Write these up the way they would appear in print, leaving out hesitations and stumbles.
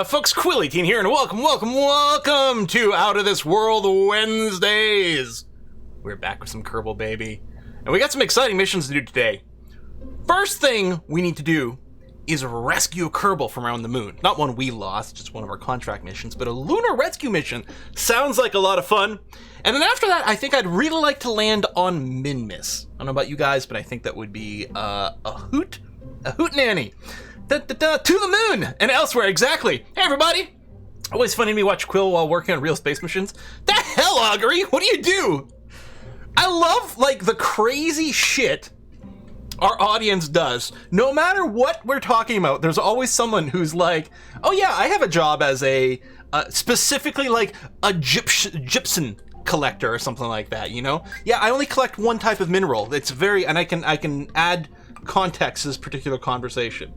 Folks, Quilly18 here, and welcome to Out of This World Wednesdays. We're back with some Kerbal, baby. And we got some exciting missions to do today. First thing we need to do is rescue a Kerbal from around the moon. Not one we lost, just one of our contract missions, but a lunar rescue mission. Sounds like a lot of fun. And then after that, I think I'd really like to land on Minmus. I don't know about you guys, but I think that would be a hootenanny. To the moon and elsewhere, exactly. Hey everybody! Always funny to me watch Quill while working on real space missions. The hell, Augury? What do you do? I love, like, the crazy shit our audience does. No matter what we're talking about, there's always someone who's like, oh yeah, I have a job as a, specifically like a gypsum collector or something like that, you know? Yeah, I only collect one type of mineral. It's very, and I can add context to this particular conversation.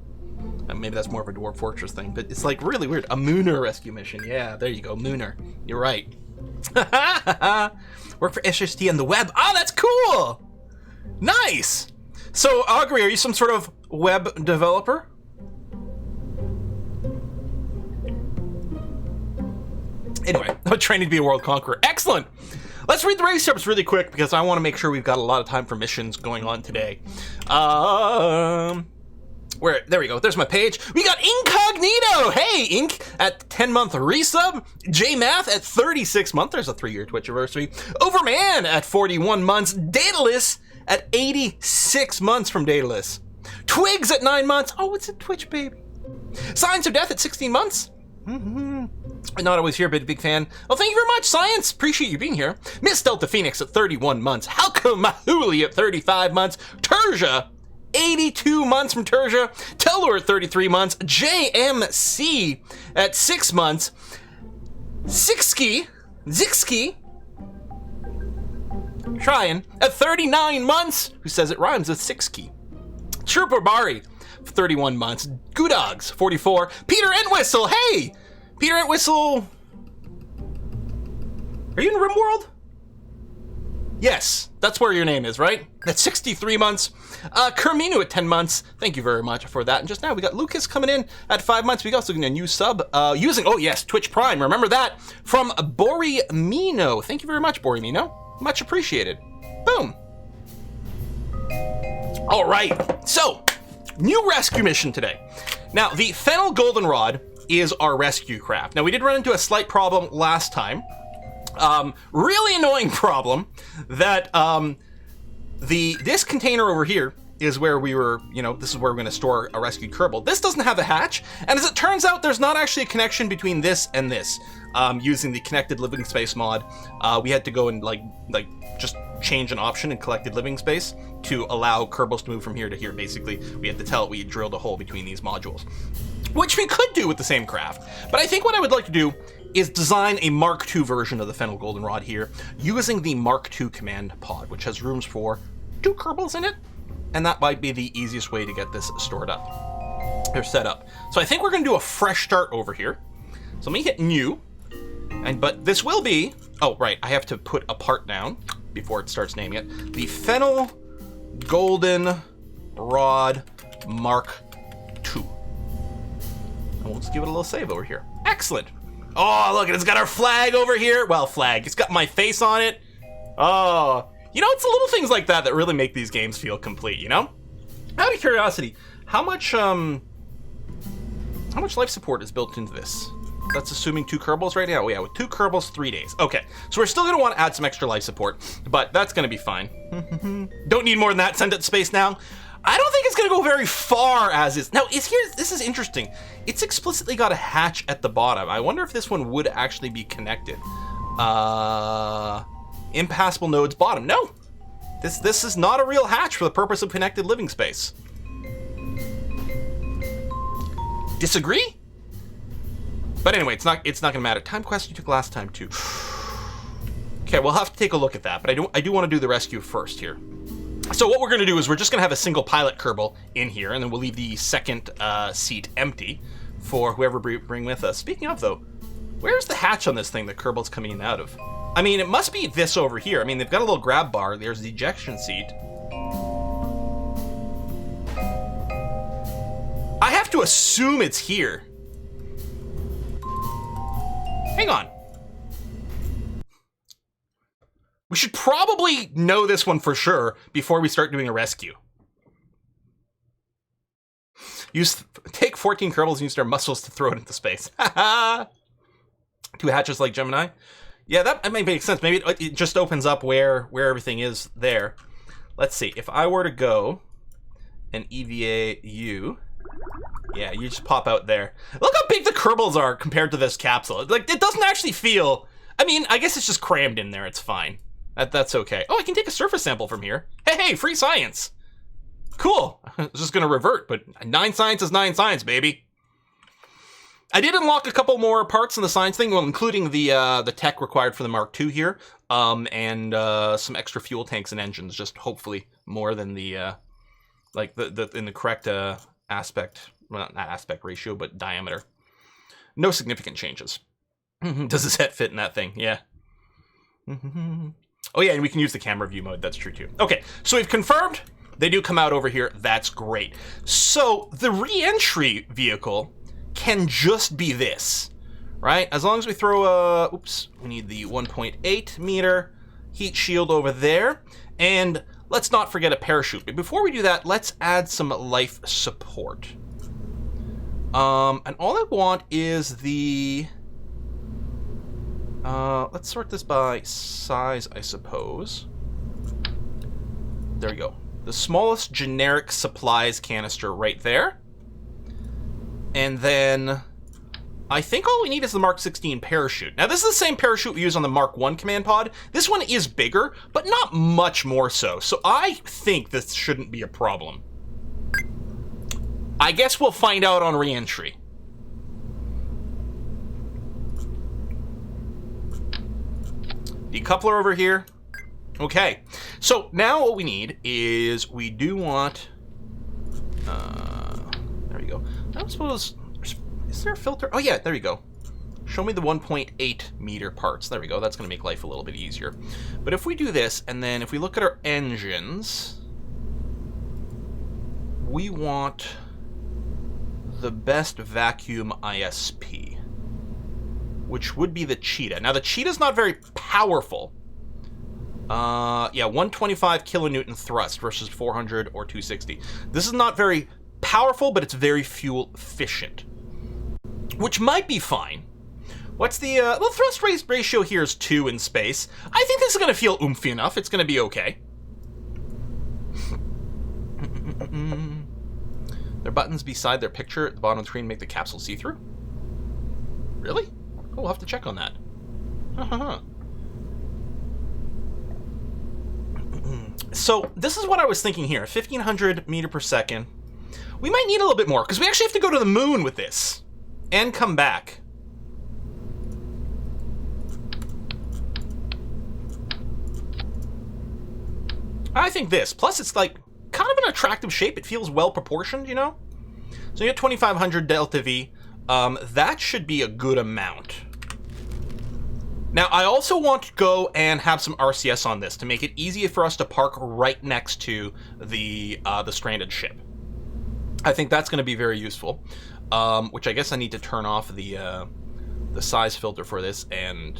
Maybe that's more of a Dwarf Fortress thing, but it's like really weird. A Mooner rescue mission. Yeah, there you go, Mooner. You're right. Work for SST on the web. Oh, that's cool! Nice! So, Augury, are you some sort of web developer? Anyway, I'm training to be a world conqueror. Excellent! Let's read the race steps really quick because I want to make sure we've got a lot of time for missions going on today. There we go, there's my page. We got Incognito! Hey, Ink at 10-month resub. J-Math at 36 months. There's a 3-year Twitch anniversary. Overman at 41 months. Daedalus at 86 months from Daedalus. Twigs at 9 months. Oh, it's a Twitch baby. Science of Death at 16 months. Not always here, but a big fan. Well, thank you very much, Science. Appreciate you being here. Miss Delta Phoenix at 31 months. Halcom Mahuli at 35 months. Terja, 82 months from Terja. Telur at 33 months. JMC at 6 months. Zixki, trying, at 39 months. Who says it rhymes with Sixki? Trooper Bari, 31 months. Goodogs, 44. Peter Entwistle, hey! Peter Entwistle, are you in RimWorld? Yes, that's where your name is, right? That's 63 months. Kerminu at 10 months. Thank you very much for that. And just now we got Lucas coming in at 5 months. We also got a new sub using, oh yes, Twitch Prime. Remember that from Borimino. Thank you very much, Borimino. Much appreciated. Boom. All right, so new rescue mission today. Now, the Fennel Goldenrod is our rescue craft. Now, we did run into a slight problem last time. Really annoying problem that this container over here is where we were, this is where we're going to store a rescued Kerbal. This doesn't have a hatch, and as it turns out, there's not actually a connection between this and this. Using the connected living space mod, we had to go and just change an option in collected living space to allow Kerbals to move from here to here. Basically, we had to tell it we had drilled a hole between these modules, which we could do with the same craft. But I think what I would like to do is design a Mark II version of the Fennel Goldenrod here, using the Mark II command pod, which has rooms for 2 Kerbals in it, and that might be the easiest way to get this stored up, or set up. So I think we're gonna do a fresh start over here. So let me hit new, but this will be, oh right, I have to put a part down before it starts naming it. The Fennel Goldenrod Mark II. And we'll just give it a little save over here. Excellent. Oh, look, it's got our flag over here. Well, flag. It's got my face on it. Oh, it's the little things like that that really make these games feel complete, Out of curiosity, how much life support is built into this? That's assuming 2 Kerbals right now. Yeah, with 2 Kerbals, 3 days. Okay, so we're still going to want to add some extra life support, but that's going to be fine. Don't need more than that. Send it to space now. I don't think it's going to go very far as is. Now, this is interesting. It's explicitly got a hatch at the bottom. I wonder if this one would actually be connected. Impassable nodes bottom. No, this is not a real hatch for the purpose of connected living space. Disagree? But anyway, it's not gonna matter. Time quest you took last time too. Okay, we'll have to take a look at that, but I do want to do the rescue first here. So what we're gonna do is we're just gonna have a single pilot Kerbal in here, and then we'll leave the second seat empty for whoever bring with us. Speaking of though, where's the hatch on this thing that Kerbal's coming in and out of? I mean, it must be this over here. I mean, they've got a little grab bar. There's the ejection seat. I have to assume it's here. Hang on. We should probably know this one for sure before we start doing a rescue. Take 14 Kerbals and use their muscles to throw it into space. Two hatches like Gemini. Yeah, that might make sense. Maybe it just opens up where everything is there. Let's see. If I were to go and EVA you, yeah, you just pop out there. Look how big the Kerbals are compared to this capsule. Like, it doesn't actually feel... I mean, I guess it's just crammed in there. It's fine. That's okay. Oh, I can take a surface sample from here. Hey, free science. Cool. I was just going to revert, but 9 science is 9 science, baby. I did unlock a couple more parts in the science thing, well, including the tech required for the Mark II here, and some extra fuel tanks and engines, just hopefully more than the, like, in the correct aspect, well, not aspect ratio, but diameter. No significant changes. Does the set fit in that thing? Yeah. Oh yeah, and we can use the camera view mode, that's true too. Okay, so we've confirmed they do come out over here, that's great. So, the re-entry vehicle can just be this, right? As long as we throw oops, we need the 1.8 meter heat shield over there, and let's not forget a parachute. But before we do that, let's add some life support. And all I want is the... let's sort this by size, I suppose. There we go. The smallest generic supplies canister right there. And then I think all we need is the Mark 16 parachute. Now, this is the same parachute we use on the Mark 1 command pod. This one is bigger, but not much more so. So I think this shouldn't be a problem. I guess we'll find out on re-entry. Decoupler over here. Okay, so now what we need is we do want... there we go. I don't suppose... Is there a filter? Oh yeah, there you go. Show me the 1.8 meter parts. There we go. That's going to make life a little bit easier. But if we do this, and then if we look at our engines, we want the best vacuum ISP, which would be the Cheetah. Now, the Cheetah's not very powerful. Yeah, 125 kilonewton thrust versus 400 or 260. This is not very powerful, but it's very fuel efficient, which might be fine. What's the, well, thrust ratio here is 2 in space. I think this is going to feel oomphy enough. It's going to be okay. There are buttons beside their picture at the bottom of the screen make the capsule see-through. Really? Oh, we'll have to check on that. So, this is what I was thinking here. 1,500 meter per second. We might need a little bit more, because we actually have to go to the moon with this. And come back. I think this. Plus, it's like kind of an attractive shape. It feels well proportioned, you know? So you get 2,500 delta V. That should be a good amount. Now, I also want to go and have some RCS on this to make it easier for us to park right next to the stranded ship. I think that's going to be very useful. Which I guess I need to turn off the size filter for this. And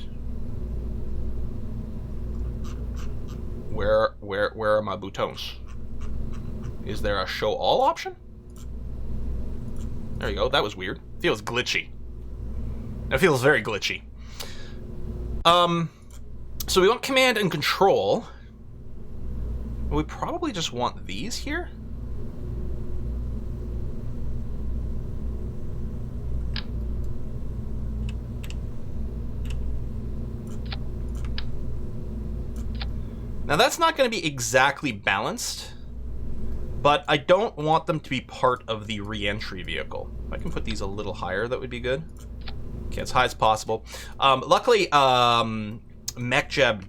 where are my boutons? Is there a show all option? There you go. That was weird. Feels glitchy. It feels very glitchy. So we want command and control. We probably just want these here. Now that's not going to be exactly balanced, but I don't want them to be part of the re-entry vehicle. If I can put these a little higher, that would be good. Okay, as high as possible. Luckily, MechJeb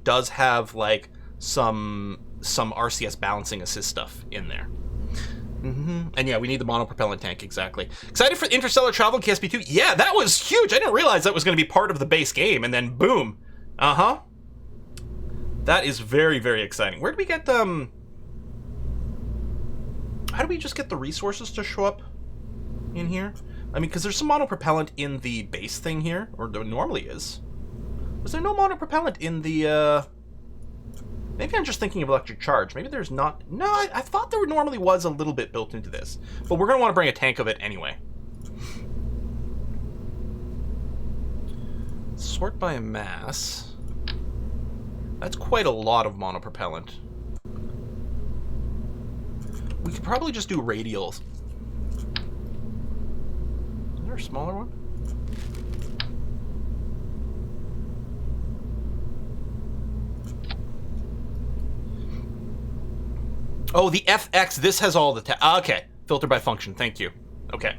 does have like some RCS balancing assist stuff in there. And yeah, we need the monopropellant tank, exactly. Excited for interstellar travel in KSP2? Yeah, that was huge! I didn't realize that was going to be part of the base game, and then boom. Uh-huh. That is very, very exciting. Where do we get how do we just get the resources to show up in here? I mean, because there's some monopropellant in the base thing here, or there normally is. Was there no monopropellant in the, Maybe I'm just thinking of electric charge. Maybe there's not... No, I thought there normally was a little bit built into this. But we're going to want to bring a tank of it anyway. Sort by mass. That's quite a lot of monopropellant. We could probably just do radials. Is there a smaller one? Oh, the FX, this has all the... Okay, filter by function, thank you. Okay.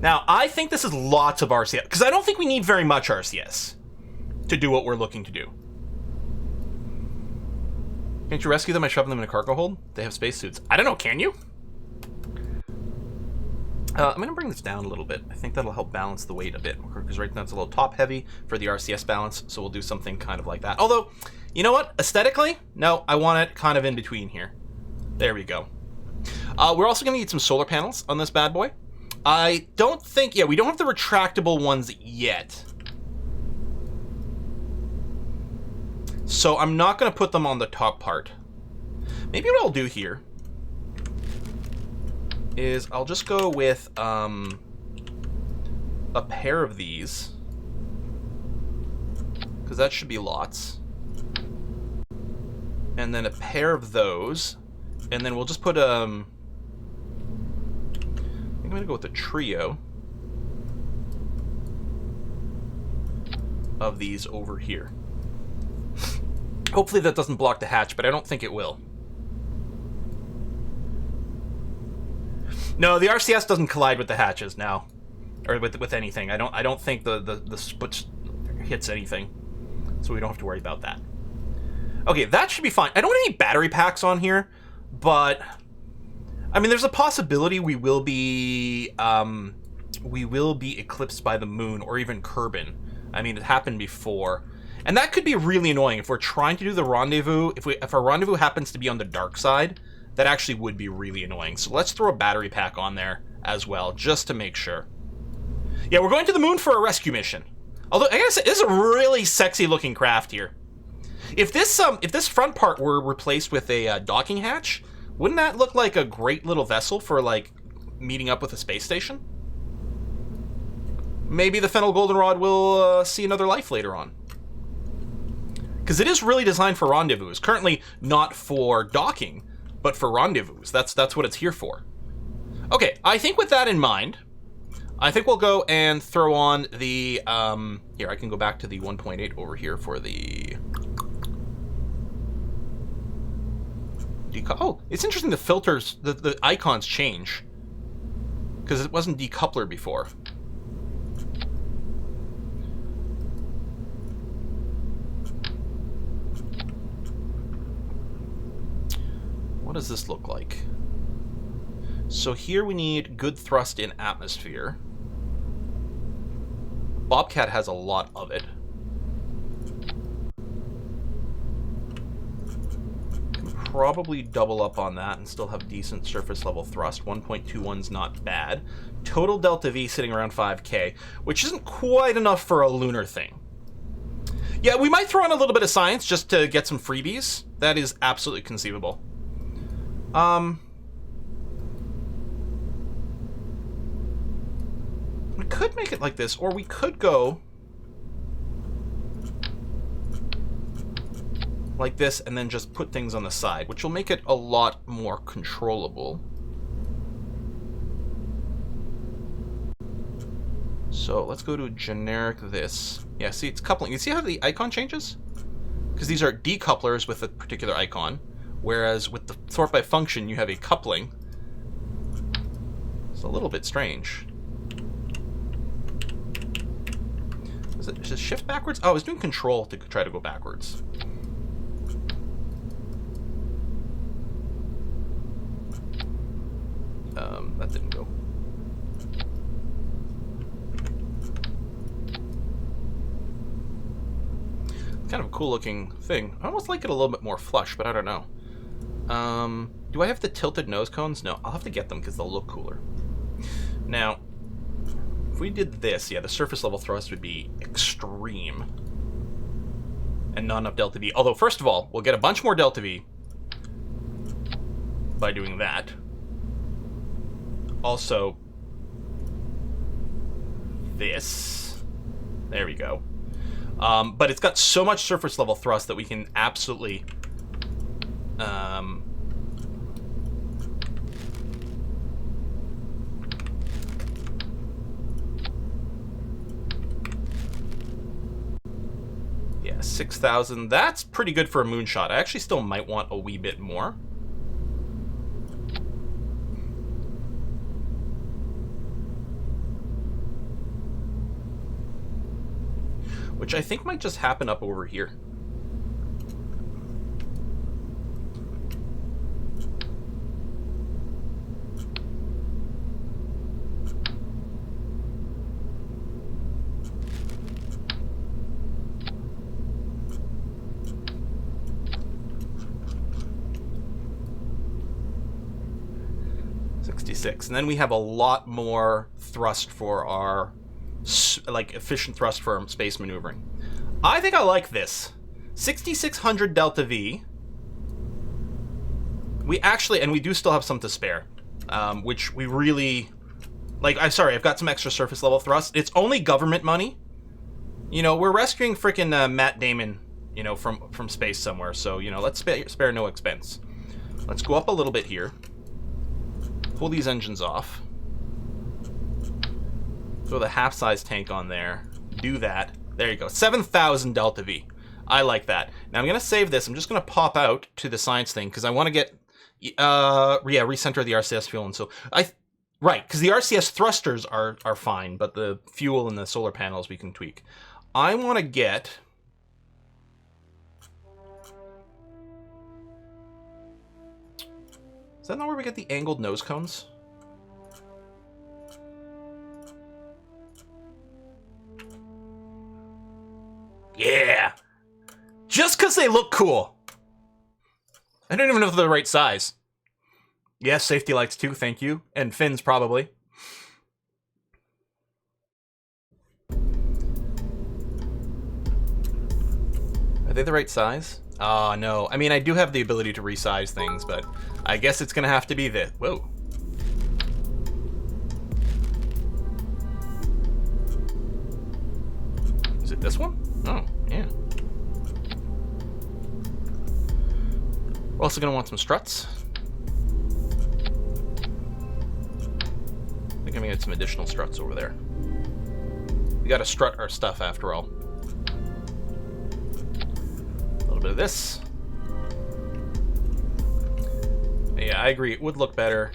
Now, I think this is lots of RCS, because I don't think we need very much RCS to do what we're looking to do. Can't you rescue them by shoving them in a cargo hold? They have spacesuits. I don't know, can you? I'm going to bring this down a little bit. I think that'll help balance the weight a bit, because right now it's a little top-heavy for the RCS balance, so we'll do something kind of like that. Although, you know what? Aesthetically, no, I want it kind of in between here. There we go. We're also going to need some solar panels on this bad boy. I don't think... Yeah, we don't have the retractable ones yet. So I'm not going to put them on the top part. Maybe what I'll do here is I'll just go with a pair of these, because that should be lots, and then a pair of those, and then we'll just put I'm gonna go with a trio of these over here. Hopefully that doesn't block the hatch, but I don't think it will. No, the RCS doesn't collide with the hatches now, or with anything. I don't think the split hits anything, so we don't have to worry about that. Okay, that should be fine. I don't want any battery packs on here, but I mean, there's a possibility we will be eclipsed by the moon or even Kerbin. I mean, it happened before, and that could be really annoying if we're trying to do the rendezvous. If our rendezvous happens to be on the dark side. That actually would be really annoying. So let's throw a battery pack on there as well, just to make sure. Yeah, we're going to the moon for a rescue mission. Although, I gotta say, this is a really sexy looking craft here. If this front part were replaced with a docking hatch, wouldn't that look like a great little vessel for, like, meeting up with a space station? Maybe the Fennel Goldenrod will see another life later on. Because it is really designed for rendezvous. It's currently not for docking, but for rendezvous. That's what it's here for. Okay, I think with that in mind, I think we'll go and throw on the, here, I can go back to the 1.8 over here for the... Oh, it's interesting the filters, the icons change. Because it wasn't decoupler before. What does this look like? So here we need good thrust in atmosphere. Bobcat has a lot of it. Can probably double up on that and still have decent surface level thrust. 1.21's not bad. Total delta V sitting around 5K, which isn't quite enough for a lunar thing. Yeah, we might throw in a little bit of science just to get some freebies. That is absolutely conceivable. We could make it like this, or we could go like this and then just put things on the side, which will make it a lot more controllable. So let's go to generic this. Yeah, see, it's coupling. You see how the icon changes? Because these are decouplers with a particular icon. Whereas with the sort by function, you have a coupling. It's a little bit strange. Is it shift backwards? Oh, I was doing control to try to go backwards. That didn't go. Kind of a cool looking thing. I almost like it a little bit more flush, but I don't know. Do I have the tilted nose cones? No, I'll have to get them because they'll look cooler. Now, if we did this, yeah, the surface level thrust would be extreme. And not enough delta V. Although, first of all, we'll get a bunch more delta V by doing that. Also, this. There we go. But it's got so much surface level thrust that we can absolutely... yeah, 6,000. That's pretty good for a moonshot. I actually still might want a wee bit more. Which I think might just happen up over here. And then we have a lot more thrust for our, like, efficient thrust for space maneuvering. I think I like this. 6,600 delta V. We actually, and we do still have some to spare, which we really, like, I'm sorry, I've got some extra surface level thrust. It's only government money. You know, we're rescuing frickin' Matt Damon, you know, from space somewhere. So, you know, let's spare no expense. Let's go up a little bit here. Pull these engines off. Throw the half-size tank on there. Do that. There you go. 7,000 delta V. I like that. Now I'm going to save this. I'm just going to pop out to the science thing because I want to get... yeah, recenter the RCS fuel. And so... right, because the RCS thrusters are fine, but the fuel and the solar panels we can tweak. I want to get... Is that not where we get the angled nose cones? Yeah! Just because they look cool. I don't even know if they're the right size. Yes, safety lights too, thank you. And fins, probably. Are they the right size? Oh, no. I mean, I do have the ability to resize things, but I guess it's going to have to be this. Whoa. Is it this one? Oh, yeah. We're also going to want some struts. I think I'm going to get some additional struts over there. We got to strut our stuff after all. Bit of this. Yeah, I agree. It would look better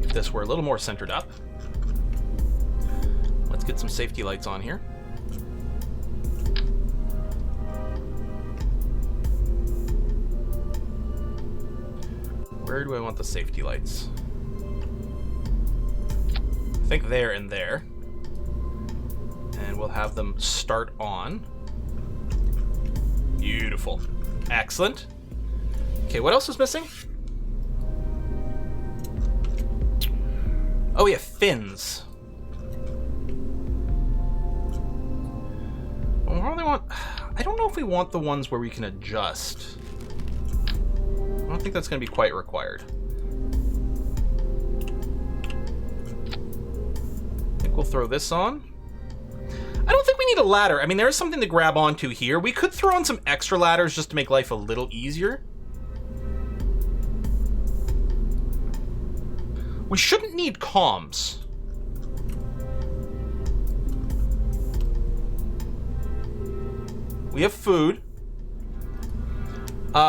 if this were a little more centered up. Let's get some safety lights on here. Where do I want the safety lights? I think there and there. And we'll have them start on. Beautiful. Excellent. Okay, what else is missing? Oh, yeah, fins. What do they want? I don't know if we want the ones where we can adjust. I don't think that's going to be quite required. I think we'll throw this on. I don't think we need a ladder. I mean, there is something to grab onto here. We could throw on some extra ladders just to make life a little easier. We shouldn't need comms. We have food.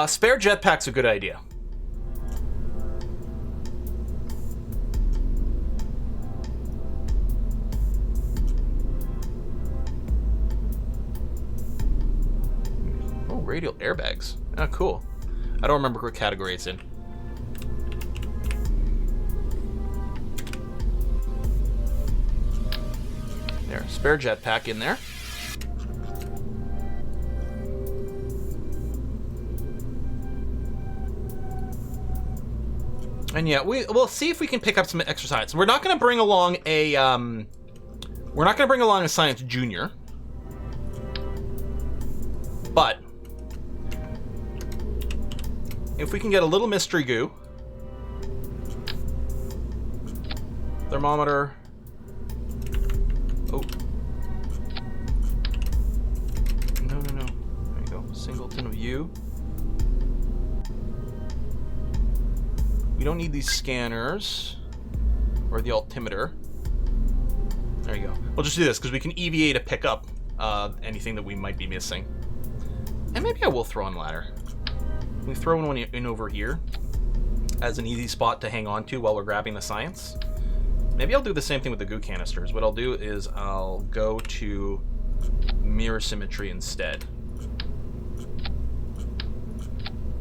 Spare jetpack's a good idea. Radial airbags. Oh, cool. I don't remember what category it's in. There, spare jetpack in there. And yeah, we'll see if we can pick up some extra science. We're not going to bring along a science junior, but if we can get a little mystery goo, thermometer. Oh, no. There you go. Singleton view. We don't need these scanners or the altimeter. There you go. We'll just do this because we can EVA to pick up anything that we might be missing. And maybe I will throw on ladder. We throw one in over here as an easy spot to hang on to while we're grabbing the science. Maybe I'll do the same thing with the goo canisters. What I'll do is I'll go to mirror symmetry instead.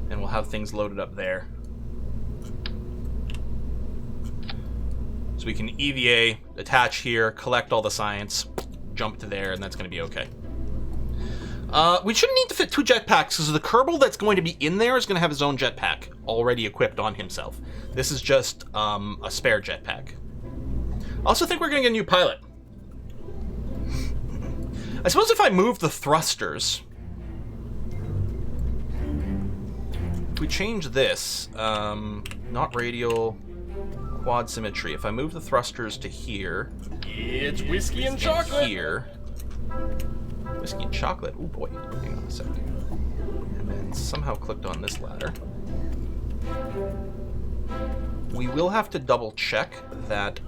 And we'll have things loaded up there. So we can EVA, attach here, collect all the science, jump to there, and that's going to be okay. We shouldn't need to fit 2 jetpacks, because the Kerbal that's going to be in there is going to have his own jetpack already equipped on himself. This is just a spare jetpack. I also think we're going to get a new pilot. I suppose if I move the thrusters, if we change this, not radial, quad symmetry. If I move the thrusters to here, it's whiskey and chocolate. Here, whiskey and chocolate. Oh boy, hang on a sec. And then somehow clicked on this ladder. We will have to double check that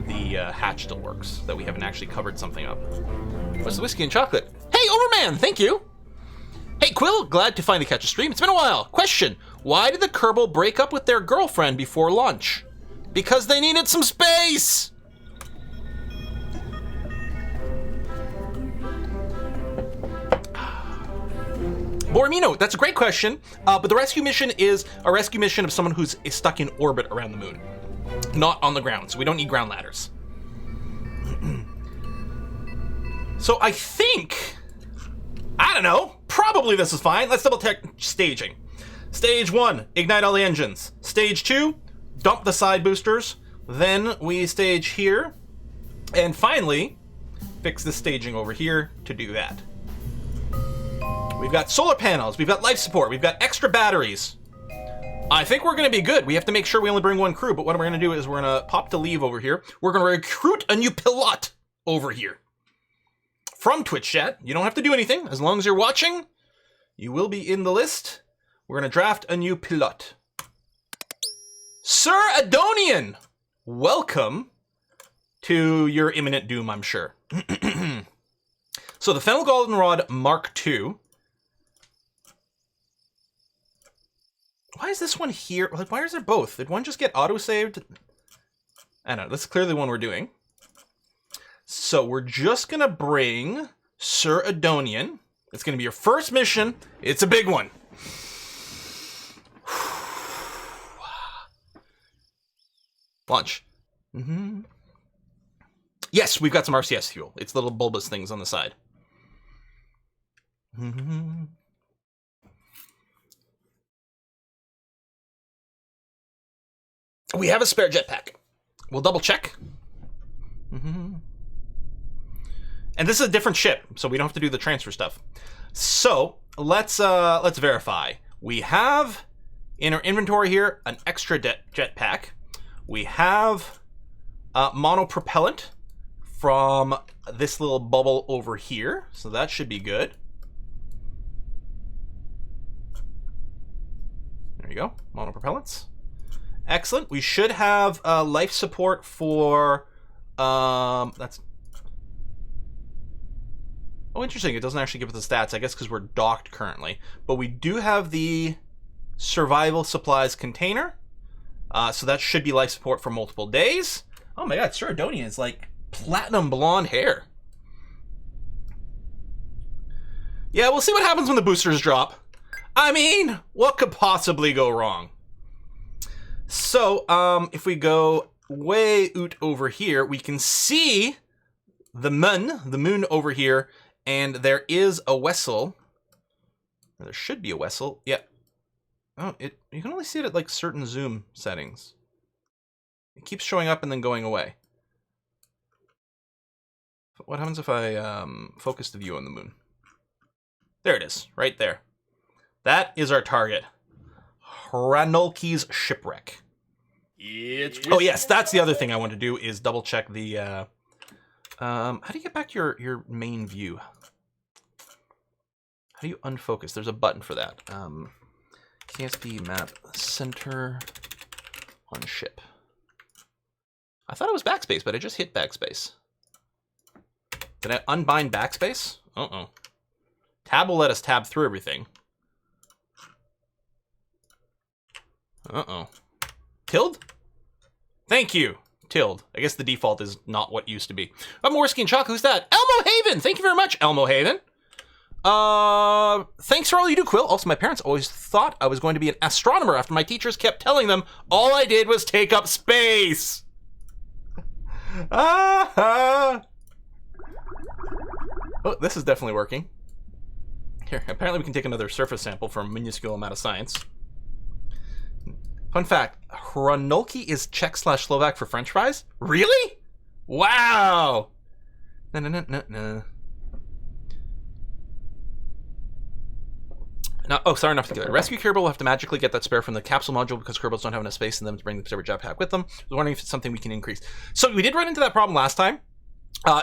the hatch still works. That we haven't actually covered something up. What's the whiskey and chocolate? Hey, Overman, thank you. Hey, Quill, glad to finally catch a stream. It's been a while. Question, why did the Kerbal break up with their girlfriend before launch? Because they needed some space! Boromino, that's a great question, but the rescue mission is a rescue mission of someone who's stuck in orbit around the moon. Not on the ground, so we don't need ground ladders. So I think... I don't know. Probably this is fine. Let's double check staging. Stage 1, ignite all the engines. Stage 2, dump the side boosters. Then we stage here. And finally, fix the staging over here to do that. We've got solar panels. We've got life support. We've got extra batteries. I think we're going to be good. We have to make sure we only bring one crew. But what we're going to do is we're going to pop to leave over here. We're going to recruit a new pilot over here. From Twitch chat. You don't have to do anything. As long as you're watching, you will be in the list. We're going to draft a new pilot. Sir Adonian, welcome to your imminent doom, I'm sure. So the Fennel Goldenrod Mark II. Why is this one here? Like, why is there both? Did one just get auto-saved? I don't know. This is clearly the one we're doing. So we're just going to bring Sir Adonian. It's going to be your first mission. It's a big one. Launch. Mm-hmm. Yes, we've got some RCS fuel. It's little bulbous things on the side. Mm-hmm. We have a spare jetpack. We'll double check. Mm-hmm. And this is a different ship, so we don't have to do the transfer stuff. So let's verify. We have in our inventory here an extra jetpack. We have monopropellant from this little bubble over here, so that should be good. There you go, monopropellants. Excellent. We should have life support for that's. Oh, interesting. It doesn't actually give us the stats, I guess, because we're docked currently. But we do have the survival supplies container. So that should be life support for multiple days. Oh my god, Sir Adonian is like platinum blonde hair. Yeah, we'll see what happens when the boosters drop. I mean, what could possibly go wrong? So, if we go way out over here, we can see the moon over here. And there is a vessel. There should be a vessel. Yep. Oh, you can only see it at like certain zoom settings. It keeps showing up and then going away. What happens if I focus the view on the moon? There it is, right there. That is our target. Ranulke's shipwreck. Oh yes, that's the other thing I want to do is double check the. How do you get back to your main view? How do you unfocus? There's a button for that. KSP map center on ship. I thought it was backspace, but I just hit backspace. Did I unbind backspace? Uh-oh. Tab will let us tab through everything. Uh-oh. Tilde? Thank you. Tilde. I guess the default is not what used to be. I'm more whiskey and chocolate. Who's that? Elmo Haven! Thank you very much, Elmo Haven. Thanks for all you do, Quill. Also, my parents always thought I was going to be an astronomer after my teachers kept telling them all I did was take up space. Oh, this is definitely working. Here, apparently we can take another surface sample for a minuscule amount of science. Fun fact, Hranolki is Czech/Slovak for French fries? Really? Wow! No. Now, oh, sorry, not together. Rescue Kerbal will have to magically get that spare from the capsule module because Kerbals don't have enough space in them to bring the separate jetpack with them. I was wondering if it's something we can increase. So we did run into that problem last time.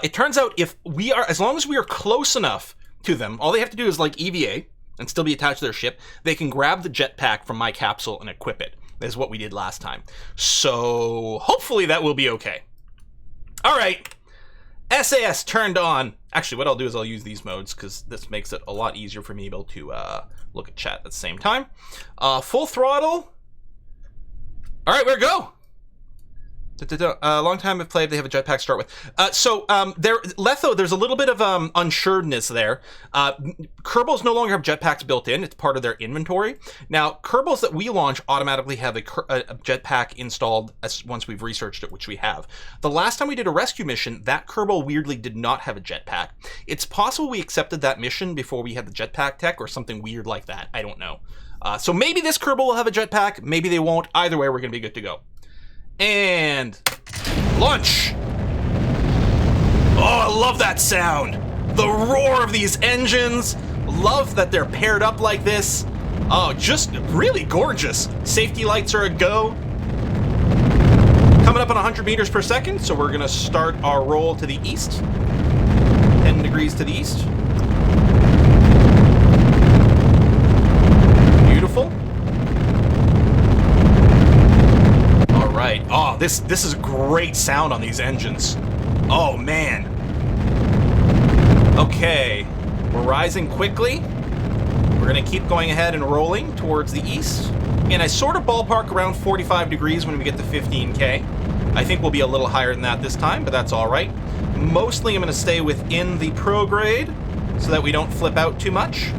It turns out if we are, as long as we are close enough to them, all they have to do is like EVA and still be attached to their ship. They can grab the jetpack from my capsule and equip it. That is what we did last time. So hopefully that will be okay. All right. SAS turned on. Actually, what I'll do is I'll use these modes because this makes it a lot easier for me to be able to look at chat at the same time. Full throttle. All right, where to go? Long time I've played, they have a jetpack to start with. Letho, there's a little bit of unsureness there. Kerbals no longer have jetpacks built in. It's part of their inventory. Now, Kerbals that we launch automatically have a jetpack installed once we've researched it, which we have. The last time we did a rescue mission, that Kerbal weirdly did not have a jetpack. It's possible we accepted that mission before we had the jetpack tech or something weird like that. I don't know. So maybe this Kerbal will have a jetpack. Maybe they won't. Either way, we're going to be good to go. And launch! Oh, I love that sound! The roar of these engines! Love that they're paired up like this. Oh, just really gorgeous. Safety lights are a go. Coming up on 100 meters per second, so we're gonna start our roll to the east. 10 degrees to the east. Beautiful. Right. Oh, this is great sound on these engines. Oh, man. Okay. We're rising quickly. We're going to keep going ahead and rolling towards the east. And I sort of ballpark around 45 degrees when we get to 15K. I think we'll be a little higher than that this time, but that's all right. Mostly I'm going to stay within the prograde so that we don't flip out too much.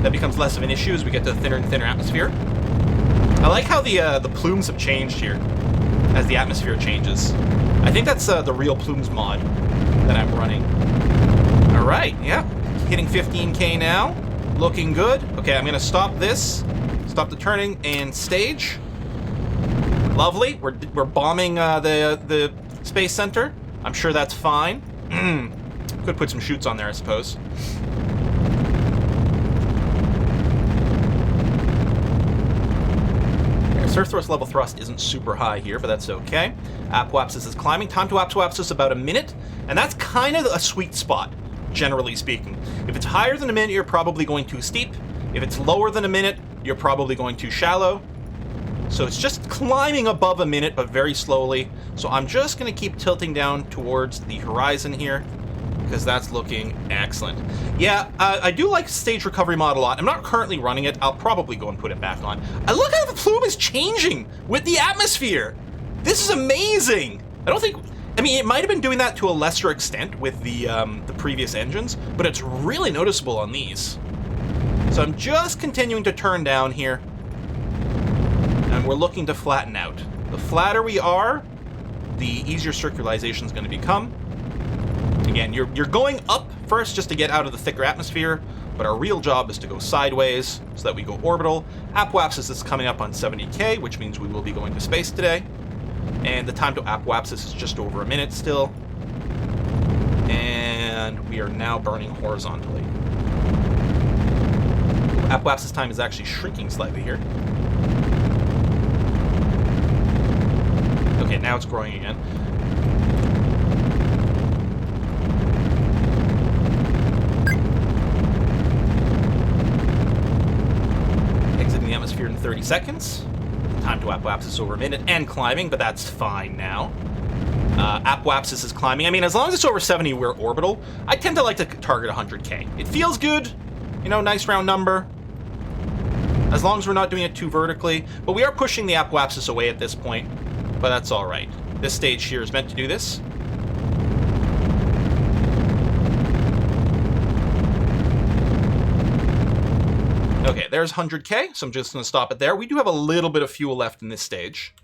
That becomes less of an issue as we get to the thinner and thinner atmosphere. I like how the plumes have changed here as the atmosphere changes. I think that's the Real Plumes mod that I'm running. All right, yeah, hitting 15K now, looking good. Okay, I'm gonna stop this, stop the turning, and stage. Lovely. We're bombing the space center. I'm sure that's fine. Could put some chutes on there, I suppose. Surf thrust level thrust isn't super high here, but that's okay. Apoapsis is climbing. Time to apoapsis about a minute, and that's kind of a sweet spot, generally speaking. If it's higher than a minute, you're probably going too steep. If it's lower than a minute, you're probably going too shallow. So it's just climbing above a minute, but very slowly. So I'm just going to keep tilting down towards the horizon here, because that's looking excellent. Yeah, I do like stage recovery mod a lot. I'm not currently running it. I'll probably go and put it back on. I look how the plume is changing with the atmosphere. This is amazing. I mean, it might have been doing that to a lesser extent with the previous engines, but it's really noticeable on these. So I'm just continuing to turn down here, and we're looking to flatten out. The flatter we are, the easier circularization is going to become. Again, you're going up first just to get out of the thicker atmosphere, but our real job is to go sideways so that we go orbital. Apoapsis is coming up on 70k, which means we will be going to space today. And the time to Apoapsis is just over a minute still. And we are now burning horizontally. Apoapsis time is actually shrinking slightly here. Okay, now it's growing again. Exiting the atmosphere in 30 seconds. Time to Apoapsis is over a minute and climbing, but that's fine now. Apoapsis is climbing. I mean, as long as it's over 70, we're orbital. I tend to like to target 100k. It feels good. You know, nice round number. As long as we're not doing it too vertically. But we are pushing the Apoapsis away at this point. But that's alright. This stage here is meant to do this. Okay, there's 100k, so I'm just going to stop it there. We do have a little bit of fuel left in this stage.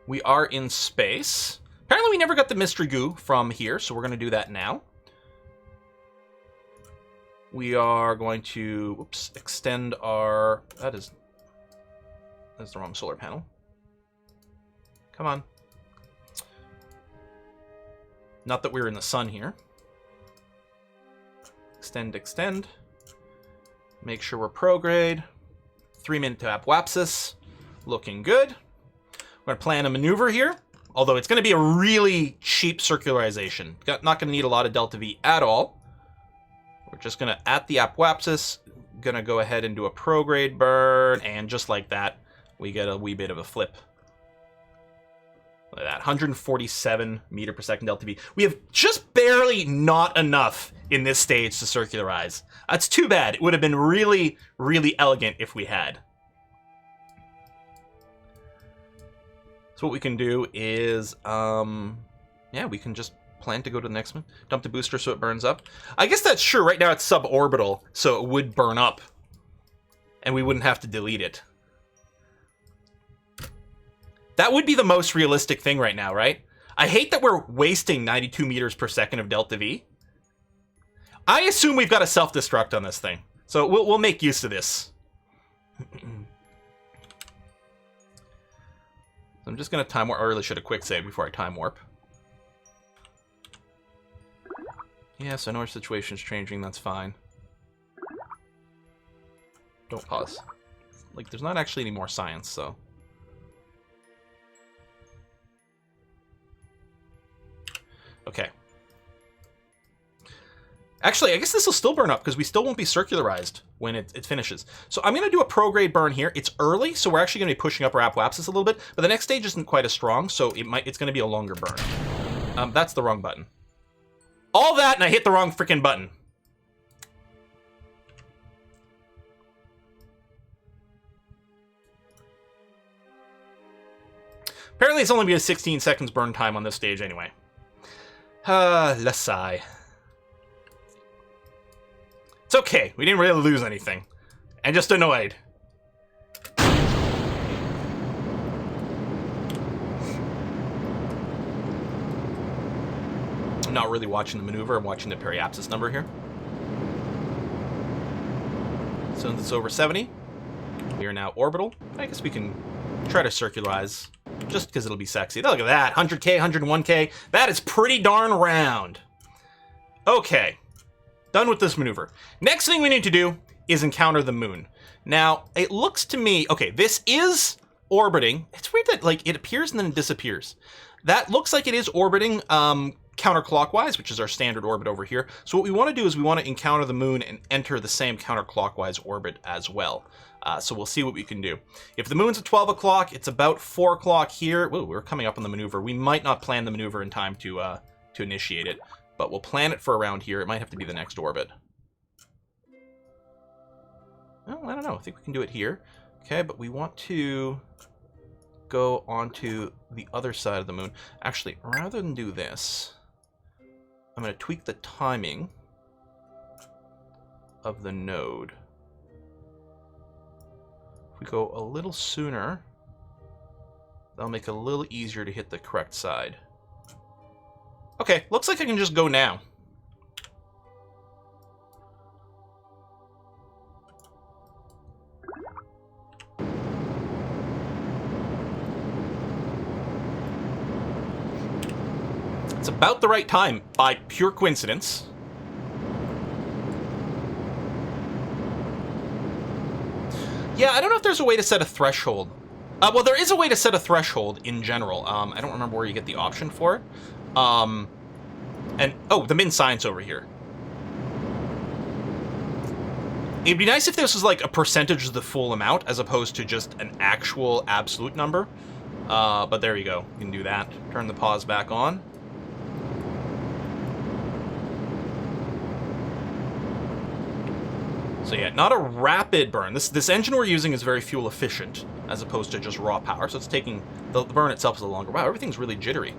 We are in space. Apparently we never got the mystery goo from here, so we're going to do that now. We are going to, extend our... That's the wrong solar panel. Come on. Not that we're in the sun here. Extend. Make sure we're prograde. 3 minute to Apoapsis. Looking good. We're going to plan a maneuver here. Although it's going to be a really cheap circularization. Not going to need a lot of delta V at all. We're just going to, at the Apoapsis, going to go ahead and do a prograde burn. And just like that, we get a wee bit of a flip. Look at that, 147 meter per second delta V. We have just barely not enough in this stage to circularize. That's too bad. It would have been really, really elegant if we had. So what we can do is, yeah, we can just plan to go to the next one. Dump the booster so it burns up. I guess that's true. Right now it's suborbital, so it would burn up. And we wouldn't have to delete it. That would be the most realistic thing right now, right? I hate that we're wasting 92 meters per second of delta V. I assume we've got a self-destruct on this thing. So we'll make use of this. So I'm just going to time warp. I really should have quick save before I time warp. Yes, I know our situation's changing. That's fine. Don't pause. Like, there's not actually any more science, so... Okay. Actually, I guess this will still burn up because we still won't be circularized when it finishes. So I'm going to do a prograde burn here. It's early, so we're actually going to be pushing up our Apoapsis a little bit, but the next stage isn't quite as strong, so it's going to be a longer burn. That's the wrong button. All that, and I hit the wrong freaking button. Apparently, it's only going to be a 16 seconds burn time on this stage anyway. Let's sigh. It's okay. We didn't really lose anything. And just annoyed. I'm not really watching the maneuver. I'm watching the periapsis number here. Since it's over 70, we are now orbital. I guess we can try to circularize. Just because it'll be sexy. Look at that. 100k, 101k. That is pretty darn round. Okay. Done with this maneuver. Next thing we need to do is encounter the moon. Now, it looks to me... Okay, this is orbiting. It's weird that, like, it appears and then it disappears. That looks like it is orbiting counterclockwise, which is our standard orbit over here. So what we want to do is we want to encounter the moon and enter the same counterclockwise orbit as well. So we'll see what we can do. If the moon's at 12 o'clock, it's about 4 o'clock here. Whoa, we're coming up on the maneuver. We might not plan the maneuver in time to initiate it, but we'll plan it for around here. It might have to be the next orbit. Well, I don't know. I think we can do it here. Okay, but we want to go onto the other side of the moon. Actually, rather than do this, I'm going to tweak the timing of the node. If we go a little sooner, that'll make it a little easier to hit the correct side. Okay, looks like I can just go now. It's about the right time, by pure coincidence. Yeah, I don't know if there's a way to set a threshold. Well, there is a way to set a threshold in general. I don't remember where you get the option for it. And, oh, the min sign's over here. It'd be nice if this was like a percentage of the full amount as opposed to just an actual absolute number. But there you go. You can do that. Turn the pause back on. So yeah, not a rapid burn. This engine we're using is very fuel efficient as opposed to just raw power. So it's taking, the burn itself is a longer. Wow, everything's really jittery.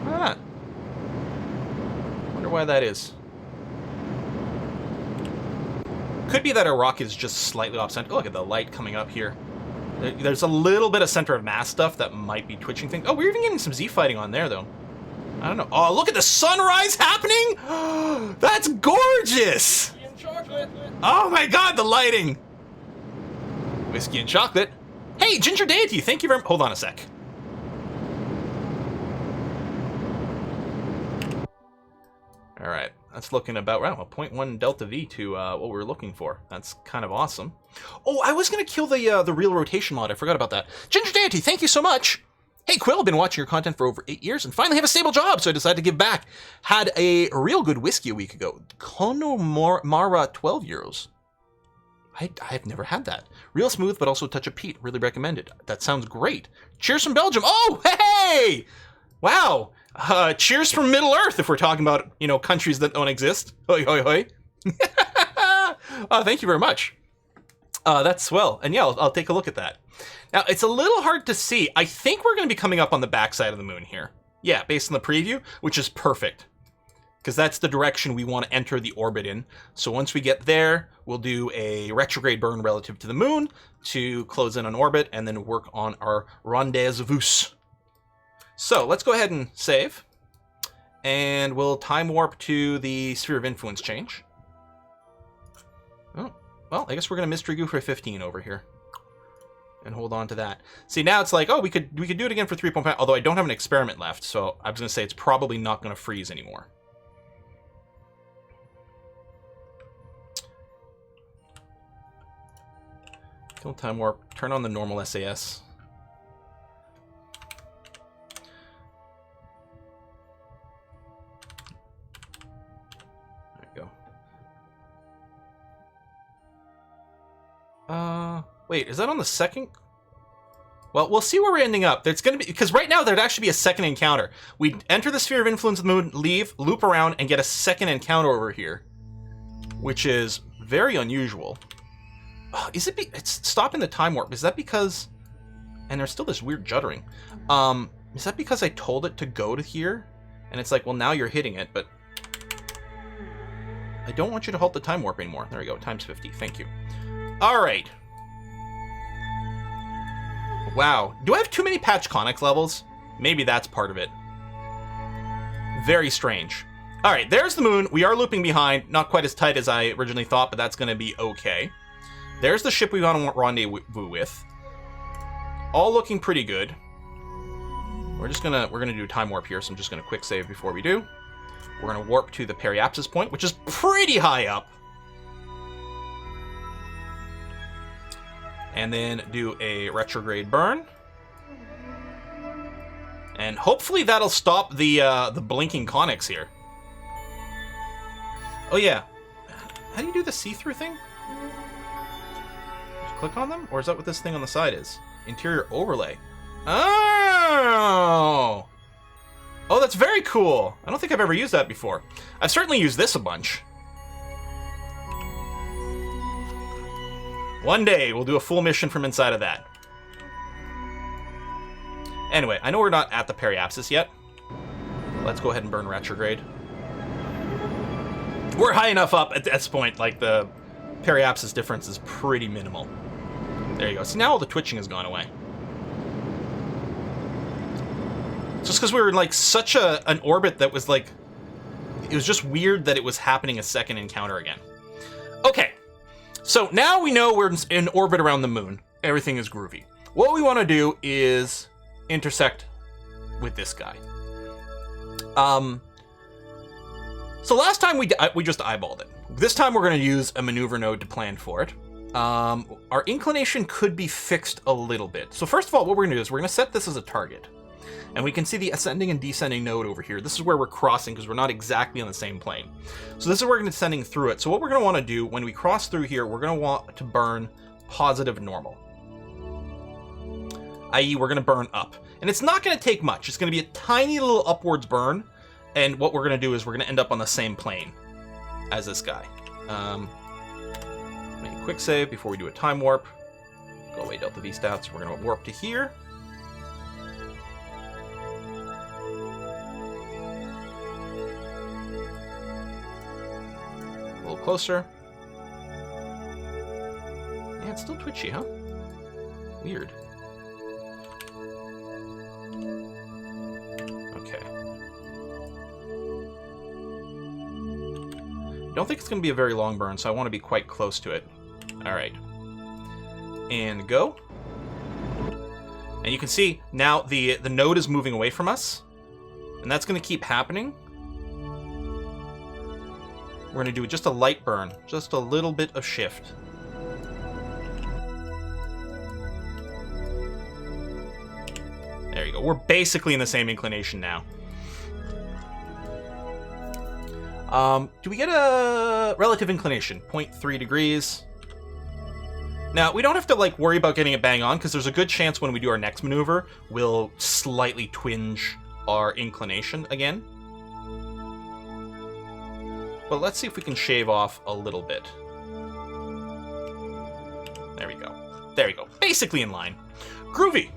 Ah. Wonder why that is. Could be that our rocket is just slightly off center. Oh, look at the light coming up here. There's a little bit of center of mass stuff that might be twitching things. Oh, we're even getting some Z fighting on there though. I don't know. Oh, look at the sunrise happening! That's gorgeous! Chocolate. Oh my god, the lighting! Whiskey and chocolate. Hey, Ginger Deity, thank you very much. Hold on a sec. Alright, that's looking about, wow, a 0.1 delta V to what we were looking for. That's kind of awesome. Oh, I was going to kill the real rotation mod. I forgot about that. Ginger Deity, thank you so much. Hey, Quill, been watching your content for over 8 years and finally have a stable job, so I decided to give back. Had a real good whiskey a week ago. Connemara 12 euros. I've never had that. Real smooth, but also a touch of peat. Really recommended. That sounds great. Cheers from Belgium. Oh, hey! Wow. Cheers from Middle Earth, if we're talking about, you know, countries that don't exist. Hoi, hoi, hoi. Thank you very much. That's swell. And yeah, I'll take a look at that. Now, it's a little hard to see. I think we're going to be coming up on the backside of the moon here. Yeah, based on the preview, which is perfect. Because that's the direction we want to enter the orbit in. So once we get there, we'll do a retrograde burn relative to the moon to close in on orbit and then work on our rendezvous. So let's go ahead and save. And we'll time warp to the sphere of influence change. Oh, well, I guess we're going to mystery goo for 15 over here. And hold on to that. See, now it's like, oh, we could do it again for 3.5, although I don't have an experiment left, so I was going to say it's probably not going to freeze anymore. Kill time warp, turn on the normal SAS. There we go. Wait, is that on the second? Well, we'll see where we're ending up. There's going to be, because right now there'd actually be a second encounter. We enter the sphere of influence of the moon, leave, loop around, and get a second encounter over here, which is very unusual. Is it? It's stopping the time warp. Is that because? And there's still this weird juddering. Is that because I told it to go to here, and it's like, well, now you're hitting it, but I don't want you to halt the time warp anymore. There we go. Times 50. Thank you. All right. Wow. Do I have too many patch conics levels? Maybe that's part of it. Very strange. All right, there's the moon. We are looping behind. Not quite as tight as I originally thought, but that's going to be okay. There's the ship we want to rendezvous with. All looking pretty good. We're gonna do a time warp here, so I'm just gonna quick save before we do. We're gonna warp to the periapsis point, which is pretty high up. And then do a retrograde burn. And hopefully that'll stop the blinking conics here. Oh yeah. How do you do the see-through thing? Just click on them? Or is that what this thing on the side is? Interior overlay. Oh! Oh, that's very cool. I don't think I've ever used that before. I've certainly used this a bunch. One day, we'll do a full mission from inside of that. Anyway, I know we're not at the periapsis yet. Let's go ahead and burn retrograde. We're high enough up at this point, like the periapsis difference is pretty minimal. There you go. See, now all the twitching has gone away. Just because we were in like such an orbit that was like, it was just weird that it was happening a second encounter again. Okay. So now we know we're in orbit around the moon. Everything is groovy. What we want to do is intersect with this guy. So last time we just eyeballed it. This time we're going to use a maneuver node to plan for it. Our inclination could be fixed a little bit. So first of all, what we're going to do is we're going to set this as a target. And we can see the ascending and descending node over here. This is where we're crossing because we're not exactly on the same plane. So this is where we're going to be descending through it. So what we're going to want to do when we cross through here, we're going to want to burn positive normal. I.e. we're going to burn up. And it's not going to take much. It's going to be a tiny little upwards burn. And what we're going to do is we're going to end up on the same plane as this guy. Make a quick save before we do a time warp. Go away, Delta V stats. We're going to warp to here. A little closer. Yeah, it's still twitchy, huh? Weird. Okay. Don't think it's going to be a very long burn, so I want to be quite close to it. Alright. And go. And you can see now the node is moving away from us. And that's going to keep happening. We're going to do just a light burn. Just a little bit of shift. There you go. We're basically in the same inclination now. Do we get a relative inclination? 0.3 degrees. Now, we don't have to like worry about getting it bang on because there's a good chance when we do our next maneuver, we'll slightly twinge our inclination again. But let's see if we can shave off a little bit. There we go. There we go. Basically in line. Groovy.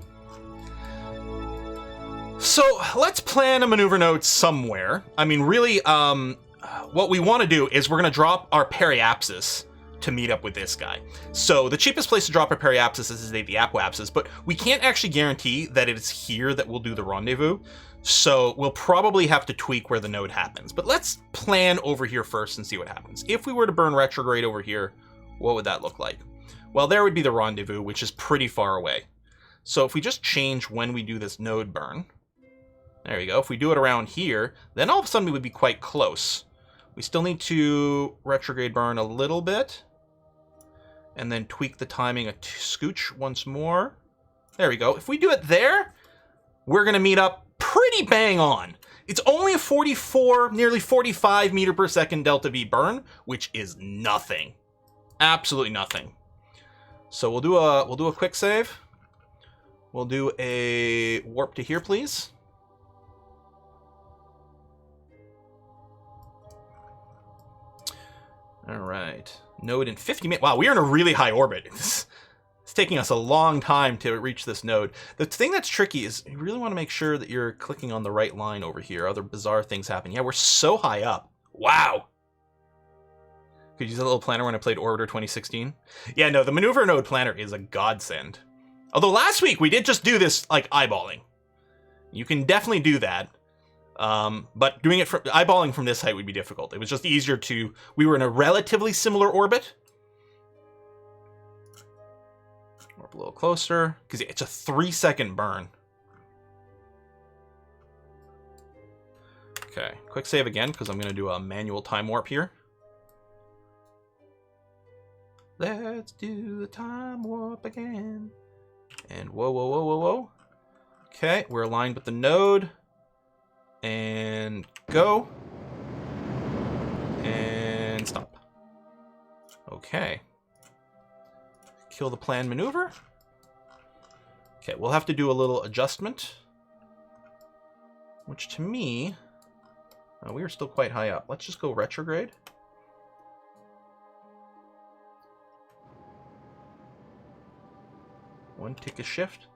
So let's plan a maneuver node somewhere. I mean, really, what we want to do is we're going to drop our periapsis to meet up with this guy. So the cheapest place to drop our periapsis is the apoapsis, but we can't actually guarantee that it is here that we'll do the rendezvous. So we'll probably have to tweak where the node happens. But let's plan over here first and see what happens. If we were to burn retrograde over here, what would that look like? Well, there would be the rendezvous, which is pretty far away. So if we just change when we do this node burn, there we go. If we do it around here, then all of a sudden we would be quite close. We still need to retrograde burn a little bit. And then tweak the timing a scooch once more. There we go. If we do it there, we're going to meet up pretty bang on. It's only a 44, nearly 45 meter per second delta V burn, which is nothing. Absolutely nothing. So we'll do a quick save. We'll do a warp to here, please. All right. Node in 50 minutes. Wow, we are in a really high orbit. It's taking us a long time to reach this node. The thing that's tricky is you really want to make sure that you're clicking on the right line over here. Other bizarre things happen. Yeah, we're so high up. Wow. Could use a little planner when I played Orbiter 2016. Yeah, no, the maneuver node planner is a godsend. Although last week we did just do this like eyeballing. You can definitely do that. But doing it from eyeballing from this height would be difficult. It was just easier to, we were in a relatively similar orbit. Warp a little closer, because it's a 3-second burn. Okay, quick save again, because I'm going to do a manual time warp here. Let's do the time warp again. And whoa, whoa, whoa, whoa, whoa. Okay, we're aligned with the node. And go. And stop. Okay. Kill the planned maneuver. Okay, we'll have to do a little adjustment. Which to me, we are still quite high up. Let's just go retrograde. One tick a shift.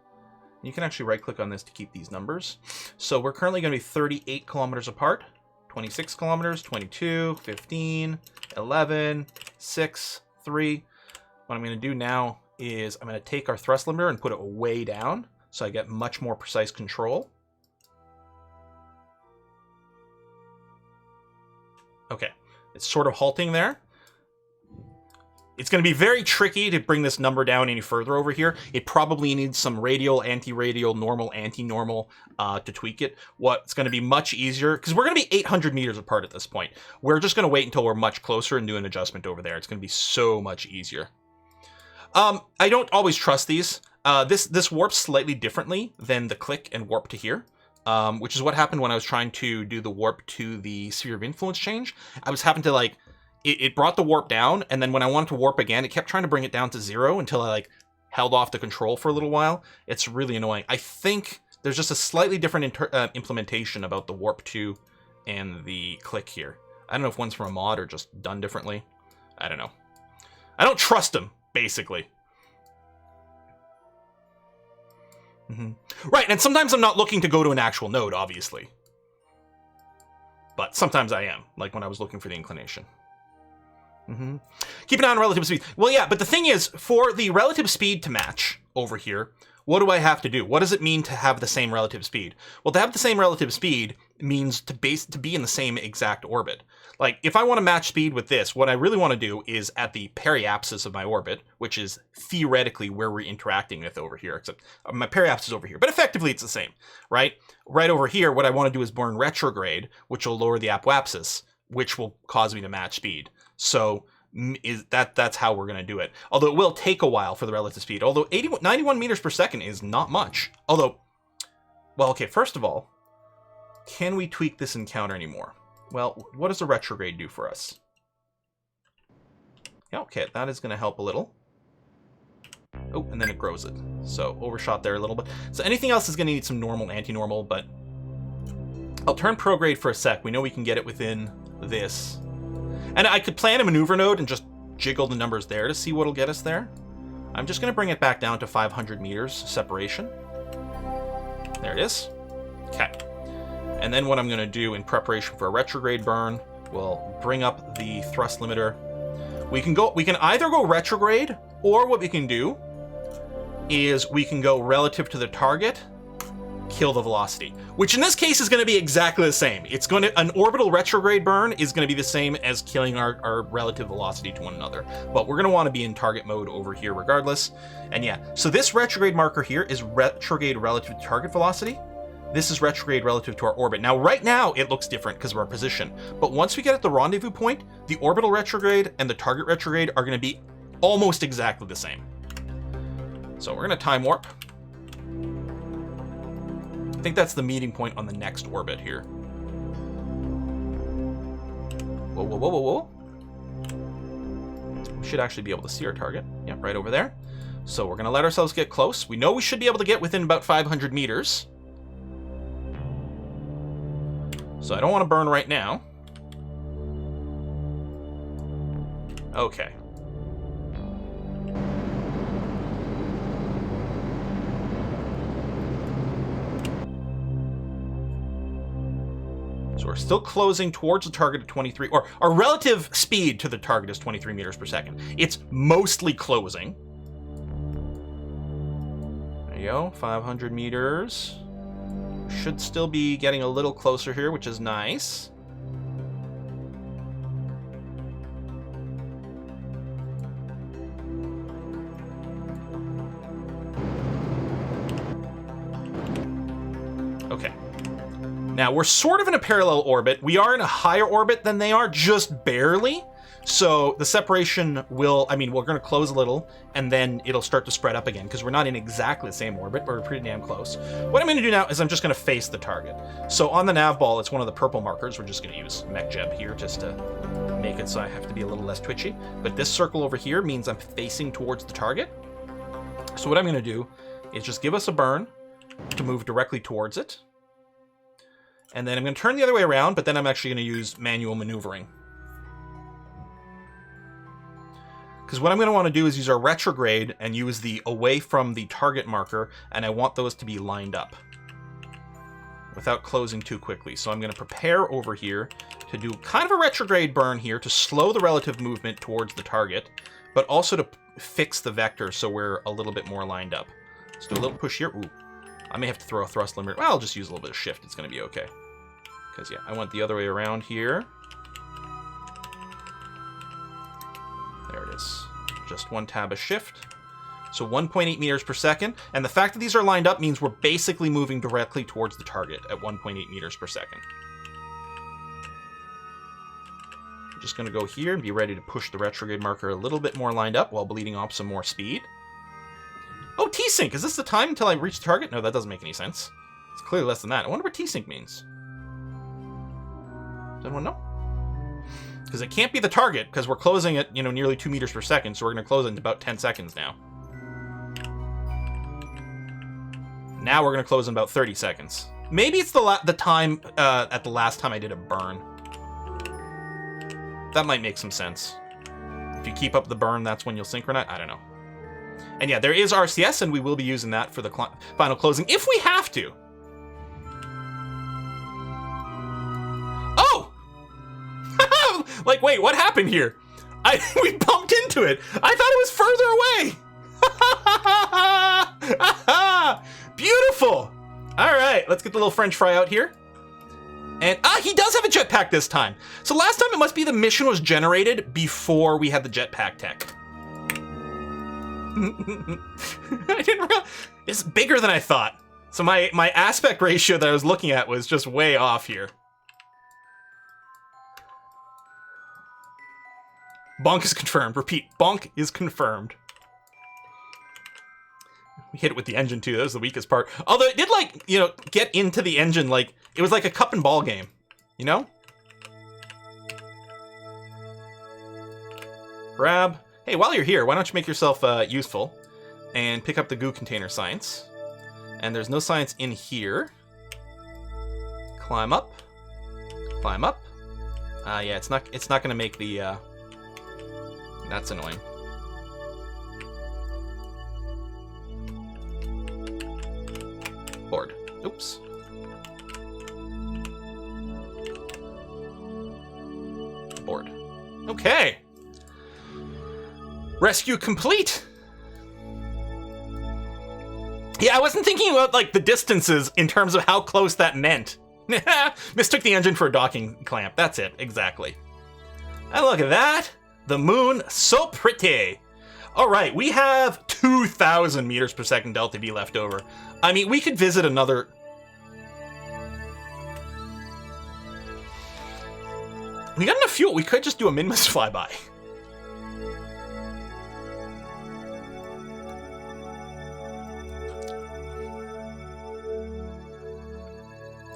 You can actually right-click on this to keep these numbers. So we're currently going to be 38 kilometers apart. 26 kilometers, 22, 15, 11, 6, 3. What I'm going to do now is I'm going to take our thrust limiter and put it way down so I get much more precise control. Okay, it's sort of halting there. It's going to be very tricky to bring this number down any further over here. It probably needs some radial, anti-radial, normal, anti-normal to tweak it. What's going to be much easier, because we're going to be 800 meters apart at this point. We're just going to wait until we're much closer and do an adjustment over there. It's going to be so much easier. I don't always trust these. This warps slightly differently than the click and warp to here, which is what happened when I was trying to do the warp to the sphere of influence change. I was having to like... It brought the warp down, and then when I wanted to warp again, it kept trying to bring it down to 0 until I like held off the control for a little while. It's really annoying. I think there's just a slightly different implementation about the warp 2 and the click here. I don't know if one's from a mod or just done differently. I don't know. I don't trust them, basically. Right, and sometimes I'm not looking to go to an actual node, obviously. But sometimes I am, like when I was looking for the inclination. Keep an eye on relative speed. Well, yeah, but the thing is, for the relative speed to match over here, what do I have to do? What does it mean to have the same relative speed? Well, to have the same relative speed means to be in the same exact orbit. Like, if I want to match speed with this, what I really want to do is at the periapsis of my orbit, which is theoretically where we're interacting with over here, except my periapsis is over here. But effectively, it's the same, right? Right over here, what I want to do is burn retrograde, which will lower the apoapsis, which will cause me to match speed. So that's how we're going to do it. Although it will take a while for the relative speed. Although 91 meters per second is not much. Although, well, okay, first of all, can we tweak this encounter anymore? Well, what does the retrograde do for us? Yeah, okay, that is going to help a little. Oh, and then it grows it. So overshot there a little bit. So anything else is going to need some normal, anti-normal, but I'll turn prograde for a sec. We know we can get it within this. And I could plan a maneuver node and just jiggle the numbers there to see what'll get us there. I'm just going to bring it back down to 500 meters separation. There it is. Okay. And then what I'm going to do in preparation for a retrograde burn, we'll bring up the thrust limiter. We can either go retrograde, or what we can do is we can go relative to the target, kill the velocity, which in this case is going to be exactly the same. It's going to, an orbital retrograde burn is going to be the same as killing our relative velocity to one another, but we're going to want to be in target mode over here regardless. And yeah, so this retrograde marker here is retrograde relative to target velocity. This is retrograde relative to our orbit. Now, right now, it looks different because of our position, but once we get at the rendezvous point, the orbital retrograde and the target retrograde are going to be almost exactly the same. So we're going to time warp. I think that's the meeting point on the next orbit here. Whoa, whoa, whoa, whoa, whoa. We should actually be able to see our target. Yep, right over there. So we're going to let ourselves get close. We know we should be able to get within about 500 meters. So I don't want to burn right now. Okay. So we're still closing towards the target at 23, or our relative speed to the target is 23 meters per second. It's mostly closing. There you go, 500 meters. Should still be getting a little closer here, which is nice. Okay. Now, we're sort of in a parallel orbit. We are in a higher orbit than they are, just barely. So the separation will, I mean, we're going to close a little, and then it'll start to spread up again, because we're not in exactly the same orbit, but we're pretty damn close. What I'm going to do now is I'm just going to face the target. So on the nav ball, it's one of the purple markers. We're just going to use MechJeb here just to make it so I have to be a little less twitchy. But this circle over here means I'm facing towards the target. So what I'm going to do is just give us a burn to move directly towards it. And then I'm going to turn the other way around, but then I'm actually going to use manual maneuvering. Because what I'm going to want to do is use our retrograde and use the away from the target marker, and I want those to be lined up without closing too quickly. So I'm going to prepare over here to do kind of a retrograde burn here to slow the relative movement towards the target, but also to fix the vector so we're a little bit more lined up. Let's do a little push here. Ooh, I may have to throw a thrust limiter. Well, I'll just use a little bit of shift. It's going to be okay. Because, yeah, I went the other way around here. There it is. just 1 tab of shift. So 1.8 meters per second. And the fact that these are lined up means we're basically moving directly towards the target at 1.8 meters per second. I'm just going to go here and be ready to push the retrograde marker a little bit more lined up while bleeding off some more speed. Oh, T-sync! Is this the time until I reach the target? No, that doesn't make any sense. It's clearly less than that. I wonder what T-sync means. Does anyone know? Because it can't be the target, because we're closing at, nearly 2 meters per second, so we're going to close in about 10 seconds now. Now we're going to close in about 30 seconds. Maybe it's the time at the last time I did a burn. That might make some sense. If you keep up the burn, that's when you'll synchronize. I don't know. And yeah, there is RCS, and we will be using that for the final closing, if we have to. Oh! Like, wait, what happened here? We bumped into it. I thought it was further away. Beautiful. All right, let's get the little French fry out here. And, he does have a jetpack this time. So last time it must be the mission was generated before we had the jetpack tech. I didn't realize. It's bigger than I thought. So my aspect ratio that I was looking at was just way off here. Bonk is confirmed. Repeat, bonk is confirmed. We hit it with the engine too. That was the weakest part. Although it did, like, get into the engine, like, it was like a cup and ball game, Grab. Hey, while you're here, why don't you make yourself useful and pick up the goo container science. And there's no science in here. Climb up. Climb up. Yeah, it's not going to make the... That's annoying. Board. Oops. Board. Okay. Rescue complete. Yeah, I wasn't thinking about, like, the distances in terms of how close that meant. Mistook the engine for a docking clamp. That's it, exactly. And look at that. The moon, so pretty. All right, we have 2,000 meters per second delta V left over. I mean, we could visit another... We got enough fuel. We could just do a Minmus flyby.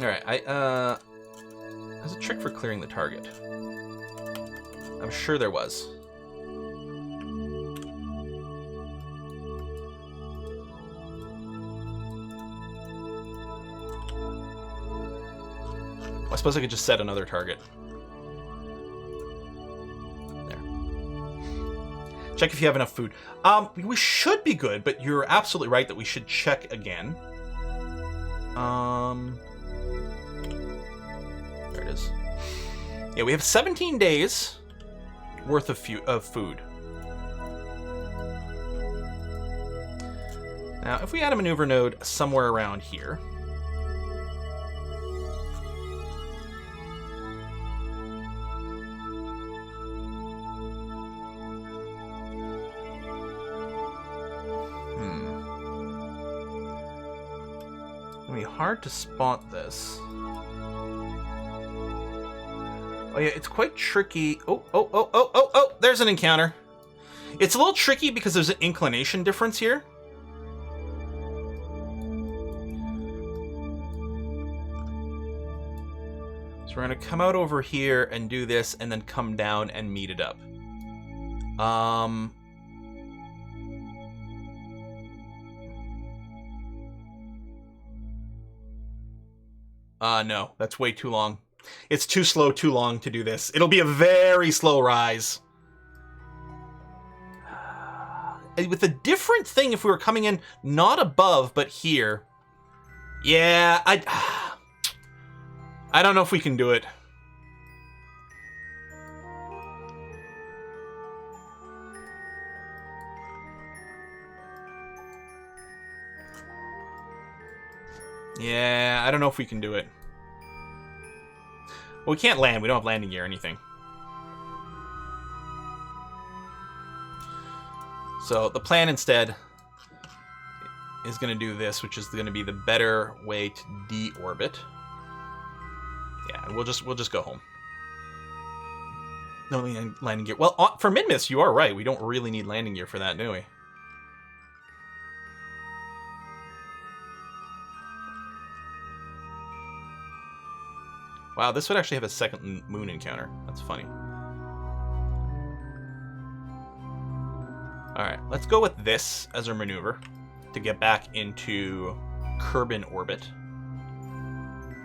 All right, there's a trick for clearing the target. I'm sure there was. I suppose I could just set another target. There. Check if you have enough food. We should be good, but you're absolutely right that we should check again. There it is. Yeah, we have 17 days worth of food. Now, if we add a maneuver node somewhere around here. It'll be hard to spot this. Oh yeah, it's quite tricky. Oh, there's an encounter. It's a little tricky because there's an inclination difference here. So we're gonna come out over here and do this and then come down and meet it up. No, that's way too long. It's too slow, too long to do this. It'll be a very slow rise. With a different thing if we were coming in not above, but here. Yeah, I don't know if we can do it. Yeah, I don't know if we can do it. Well, we can't land. We don't have landing gear or anything. So the plan instead is going to do this, which is going to be the better way to deorbit. Yeah, and we'll just go home. No landing gear. Well, for Minmus, you are right. We don't really need landing gear for that, do we? Wow, this would actually have a second moon encounter. That's funny. Alright, let's go with this as our maneuver to get back into Kerbin orbit.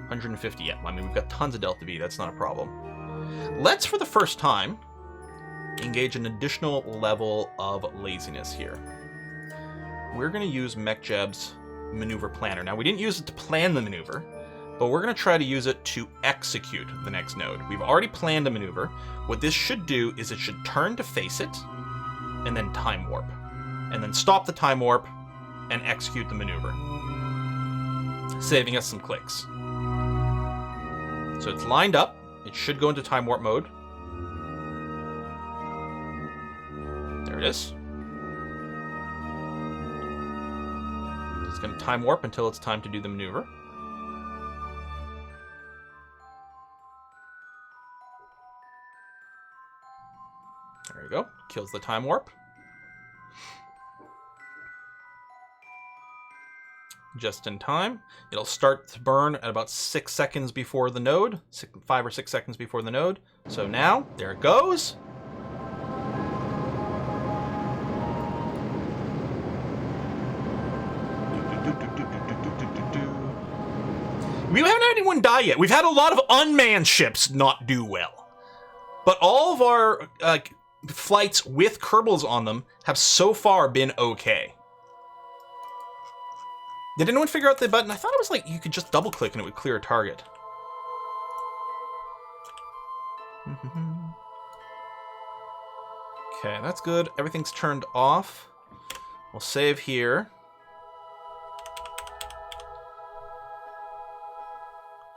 150, yeah. I mean, we've got tons of Delta V. That's not a problem. Let's, for the first time, engage an additional level of laziness here. We're going to use MechJeb's maneuver planner. Now, we didn't use it to plan the maneuver, but we're going to try to use it to execute the next node. We've already planned a maneuver. What this should do is it should turn to face it, and then time warp. And then stop the time warp, and execute the maneuver. Saving us some clicks. So it's lined up. It should go into time warp mode. There it is. It's going to time warp until it's time to do the maneuver. There we go. Kills the time warp. Just in time. It'll start to burn at about 6 seconds before the node. 5 or 6 seconds before the node. So now, there it goes. We haven't had anyone die yet. We've had a lot of unmanned ships not do well. But all of our flights with Kerbals on them have so far been okay. Did anyone figure out the button? I thought it was like you could just double click and it would clear a target. Okay, that's good. Everything's turned off. We'll save here.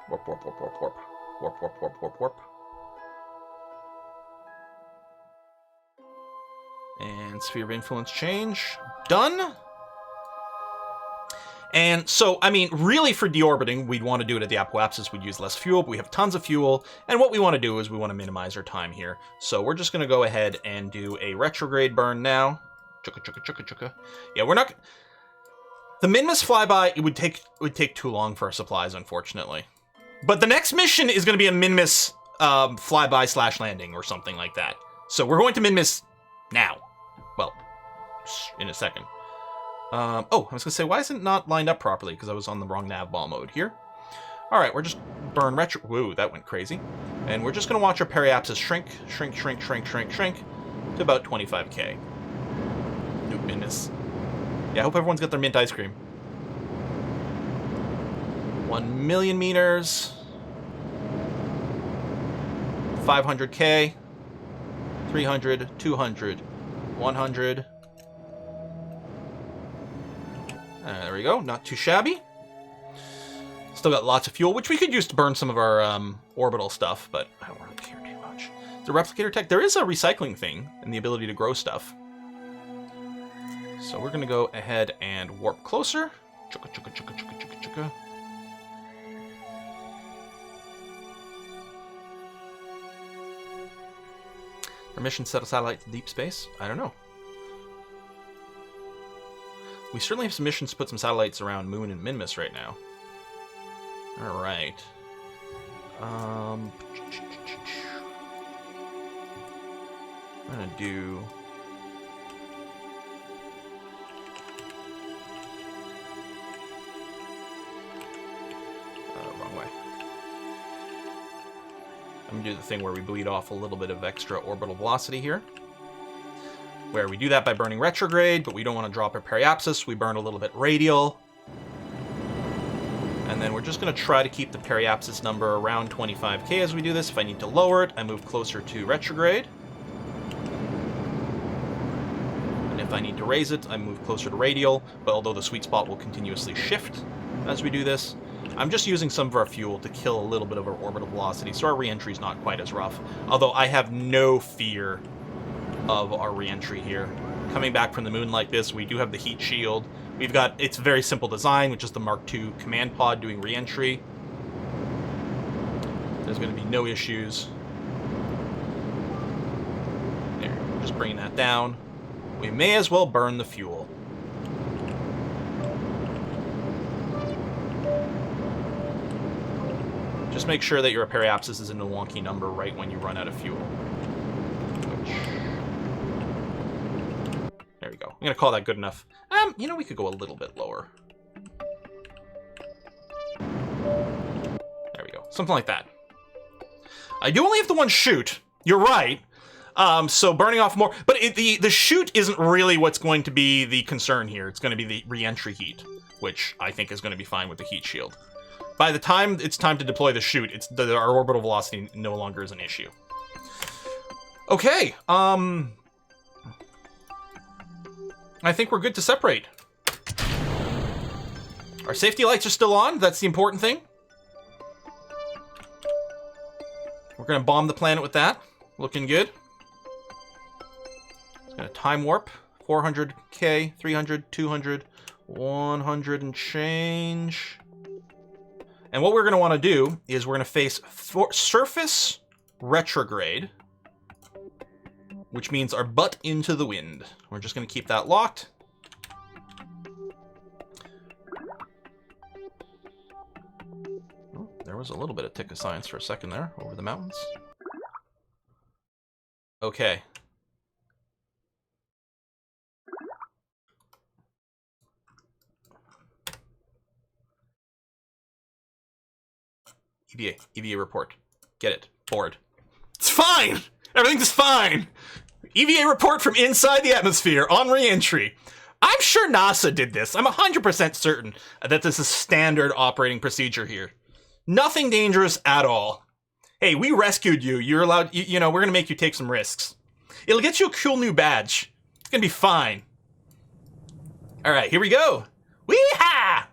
Warp, warp, warp, warp, warp. Warp, warp, warp, warp, warp. And sphere of influence change. Done. And so, I mean, really for deorbiting, we'd want to do it at the apoapsis. We'd use less fuel, but we have tons of fuel. And what we want to do is we want to minimize our time here. So we're just going to go ahead and do a retrograde burn now. Chukka, chukka, chukka, chukka. Yeah, we're not... The Minmus flyby, it would take too long for our supplies, unfortunately. But the next mission is going to be a Minmus flyby / landing or something like that. So we're going to Minmus now. Well, in a second. Oh, I was going to say, why is it not lined up properly? Because I was on the wrong nav ball mode here. All right, we're just burn retro... Whoa, that went crazy. And we're just going to watch our periapsis shrink to about 25k. New business. Yeah, I hope everyone's got their mint ice cream. 1 million meters. 500k. 300, 200, 100. There we go. Not too shabby. Still got lots of fuel, which we could use to burn some of our orbital stuff, but I don't really care too much. The replicator tech, there is a recycling thing and the ability to grow stuff. So we're going to go ahead and warp closer. Chukka, chukka, chukka, chukka, chukka, chukka. Permission to set a satellite to deep space? I don't know. We certainly have some missions to put some satellites around Moon and Minmus right now. Alright. I'm gonna do... wrong way. I'm gonna do the thing where we bleed off a little bit of extra orbital velocity here. Where we do that by burning retrograde, but we don't want to drop our periapsis. We burn a little bit radial. And then we're just going to try to keep the periapsis number around 25k as we do this. If I need to lower it, I move closer to retrograde. And if I need to raise it, I move closer to radial. But although the sweet spot will continuously shift as we do this, I'm just using some of our fuel to kill a little bit of our orbital velocity, so our re-entry is not quite as rough. Although I have no fear of our re-entry here. coming back from the moon like this, we do have the heat shield. We've got, it's very simple design, with just the Mark II command pod doing re-entry. There's going to be no issues. There, just bringing that down. We may as well burn the fuel. Just make sure that your periapsis is in a wonky number right when you run out of fuel. There we go. I'm going to call that good enough. You know, we could go a little bit lower. There we go. Something like that. I do only have the one chute. You're right. So burning off more. But the chute isn't really what's going to be the concern here. It's going to be the re-entry heat, which I think is going to be fine with the heat shield. By the time it's time to deploy the chute, our orbital velocity no longer is an issue. Okay. I think we're good to separate. Our safety lights are still on. That's the important thing. We're going to bomb the planet with that. Looking good. It's going to time warp. 400k, 300, 200, 100 and change. And what we're going to want to do is we're going to face surface retrograde, which means our butt into the wind. We're just going to keep that locked. Oh, there was a little bit of tick of science for a second there, over the mountains. Okay. EVA report. Get it. Board. It's fine! Everything's fine! EVA report from inside the atmosphere on re-entry. I'm sure NASA did this. I'm 100% certain that this is standard operating procedure here. Nothing dangerous at all. Hey, we rescued you. You're allowed, you know, we're gonna make you take some risks. It'll get you a cool new badge. It's gonna be fine. Alright, here we go. Wee-ha!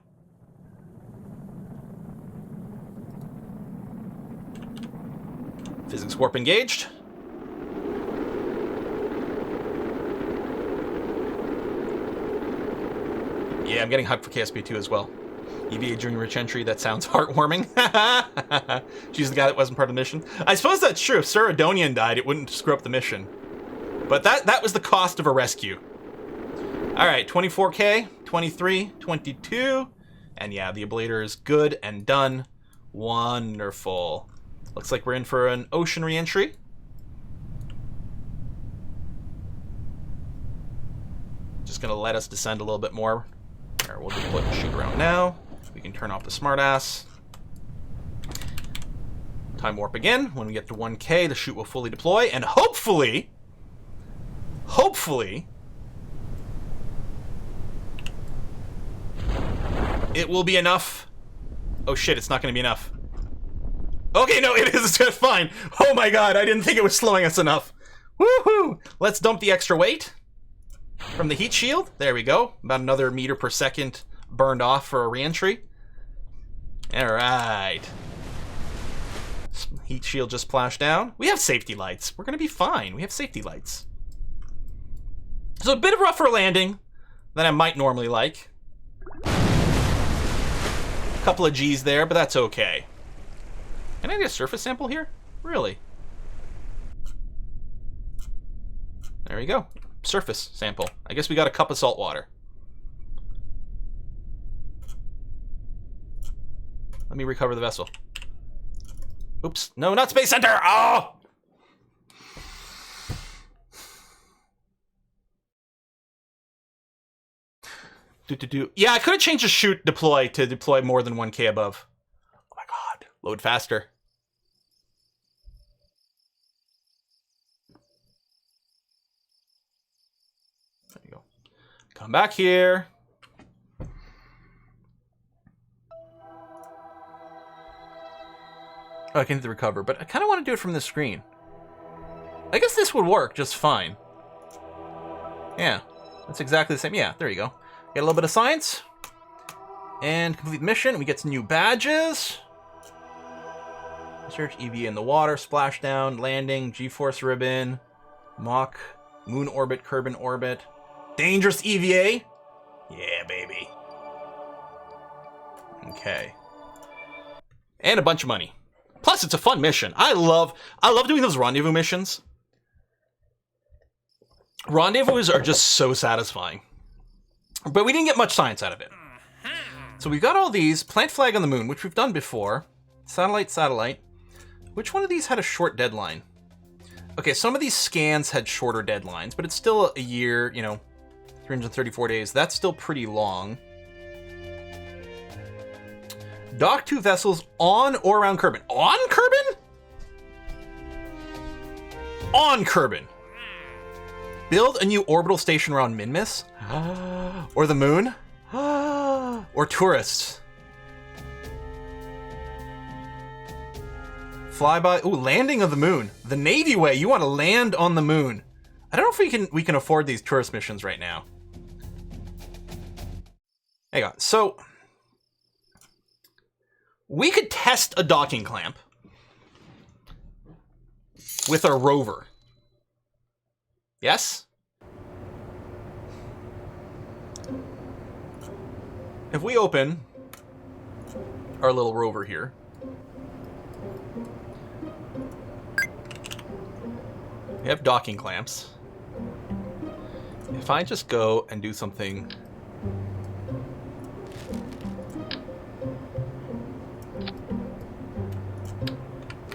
Physics warp engaged. Yeah, I'm getting hyped for KSP2 as well. EVA during re-entry, that sounds heartwarming. She's the guy that wasn't part of the mission. I suppose that's true. If Sir Adonian died, it wouldn't screw up the mission. But that was the cost of a rescue. Alright, 24k, 23, 22. And yeah, the ablator is good and done. Wonderful. Looks like we're in for an ocean re-entry. Just gonna let us descend a little bit more. There, we'll deploy the chute around now. We can turn off the smartass. Time warp again. When we get to 1k, the chute will fully deploy, and hopefully, it will be enough. Oh shit, it's not gonna be enough. Okay, no, it is. It's fine. Oh my god, I didn't think it was slowing us enough. Woohoo! Let's dump the extra weight from the heat shield. There we go. About another meter per second burned off for a re-entry. Alright. Heat shield just splashed down. We have safety lights. We're gonna be fine. We have safety lights. So a bit of rougher landing than I might normally like. A couple of G's there, but that's okay. Can I get a surface sample here? Really? There we go. Surface sample. I guess we got a cup of salt water. Let me recover the vessel. Oops. No, not Space Center! Oh! Yeah, I could have changed the chute deploy to deploy more than 1k above. Oh my god. Load faster. There you go. Come back here. Oh, I can hit the recover, but I kind of want to do it from this screen. I guess this would work just fine. Yeah, that's exactly the same. Yeah, there you go. Get a little bit of science. And complete the mission. We get some new badges. Search EVA in the water, splashdown, landing, G-force ribbon, Mach, moon orbit, Kerbin orbit. Dangerous EVA? Yeah, baby. Okay. And a bunch of money. Plus, it's a fun mission. I love doing those rendezvous missions. Rendezvous are just so satisfying. But we didn't get much science out of it. So we've got all these. Plant flag on the moon, which we've done before. Satellite. Which one of these had a short deadline? Okay, some of these scans had shorter deadlines, but it's still a year, 334 days. That's still pretty long. Dock 2 vessels on or around Kerbin. On Kerbin? On Kerbin. Build a new orbital station around Minmus? Or the moon? Or tourists? Flyby. Ooh, landing of the moon. The Navy way. You want to land on the moon. I don't know if we can afford these tourist missions right now. Hang on. So we could test a docking clamp with our rover. Yes? If we open our little rover here, we have docking clamps. If I just go and do something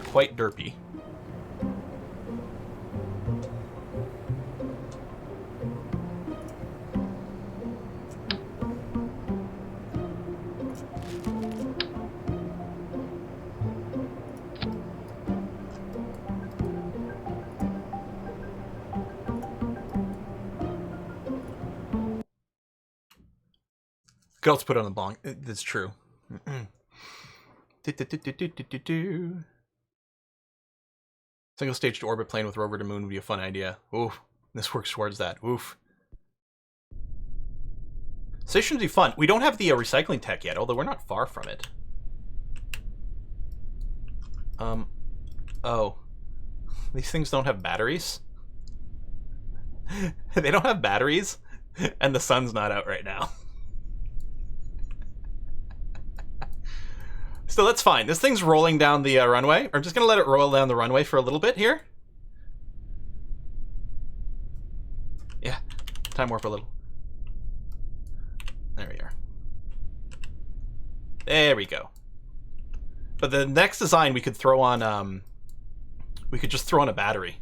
quite derpy. Could also put it on the bonk. That's true. Single stage to orbit plane with rover to moon would be a fun idea. Oof. This works towards that. Oof. Station would be fun. We don't have the recycling tech yet, although we're not far from it. Oh. These things don't have batteries? They don't have batteries? And the sun's not out right now. So that's fine. This thing's rolling down the runway. I'm just going to let it roll down the runway for a little bit here. Yeah. Time warp a little. There we are. There we go. But the next design we could throw on... we could just throw on a battery.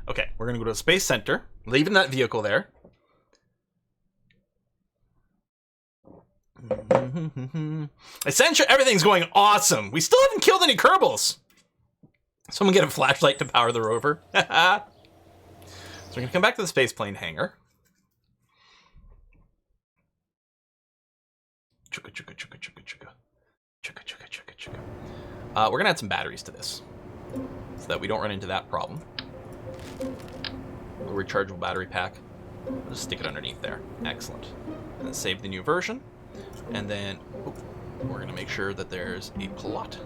Okay, we're going to go to the Space Center. Leaving that vehicle there. Essentially, everything's going awesome. We still haven't killed any Kerbals. Someone get a flashlight to power the rover. So we're going to come back to the spaceplane hangar. We're going to add some batteries to this so that we don't run into that problem. A rechargeable battery pack. We'll just stick it underneath there. Excellent. And then save the new version. And then we're going to make sure that there's a plot.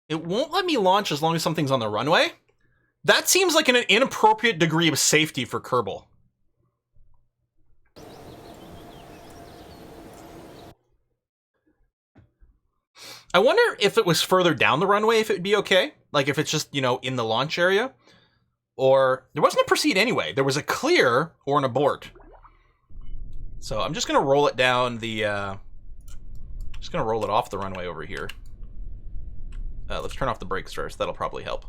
It won't let me launch as long as something's on the runway. That seems like an inappropriate degree of safety for Kerbal. I wonder if it was further down the runway, if it would be okay. Like if it's just, in the launch area. Or there wasn't a proceed anyway. There was a clear or an abort. So I'm just going to roll it down the... just going to roll it off the runway over here. Let's turn off the brakes first. That'll probably help.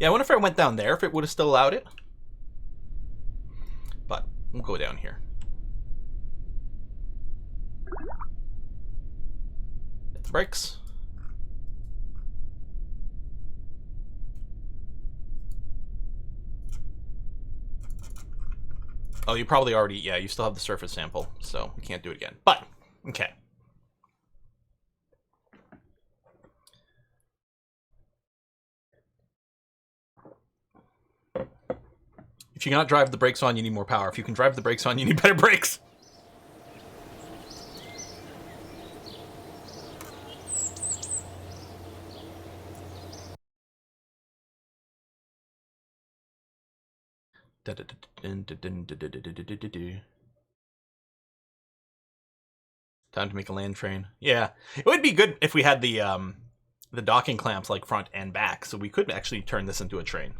Yeah, I wonder if I went down there, if it would have still allowed it. But we'll go down here. Hit the brakes. Oh, you probably already... Yeah, you still have the surface sample, so we can't do it again. But, okay. If you cannot drive the brakes on, you need more power. If you can drive the brakes on, you need better brakes. Time to make a land train. Yeah, it would be good if we had the docking clamps like front and back, so we could actually turn this into a train.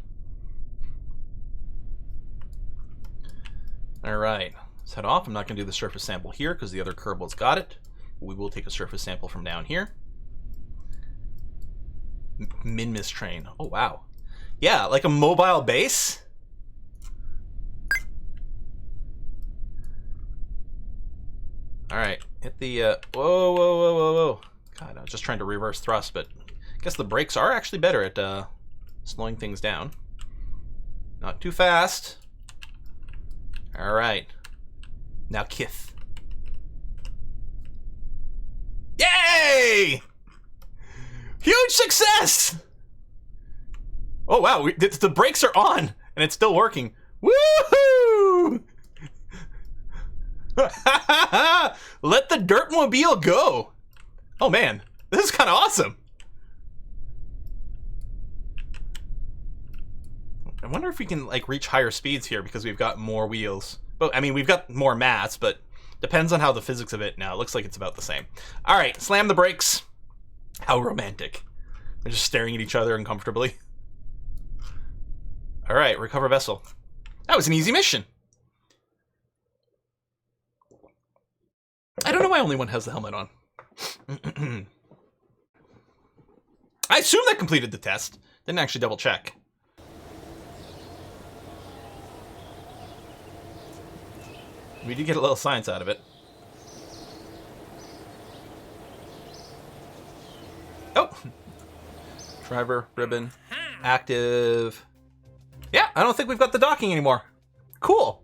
All right, let's head off. I'm not going to do the surface sample here because the other Kerbal's got it. We will take a surface sample from down here. Minmus train. Oh, wow. Yeah, like a mobile base. All right, hit the, whoa, whoa, whoa, whoa, whoa. God, I was just trying to reverse thrust, but I guess the brakes are actually better at slowing things down. Not too fast. All right. Now Kith. Yay! Huge success! Oh, wow, the brakes are on, and it's still working. Woohoo! Let the Dirtmobile go! Oh man, this is kind of awesome. I wonder if we can like reach higher speeds here because we've got more wheels. But I mean, we've got more mass, but depends on how the physics of it now. It looks like it's about the same. All right, slam the brakes. How romantic. They're just staring at each other uncomfortably. All right, recover vessel. That was an easy mission. I don't know why only one has the helmet on. I assume that completed the test. Didn't actually double check. We did get a little science out of it. Oh! Driver, ribbon, active. Yeah, I don't think we've got the docking anymore. Cool.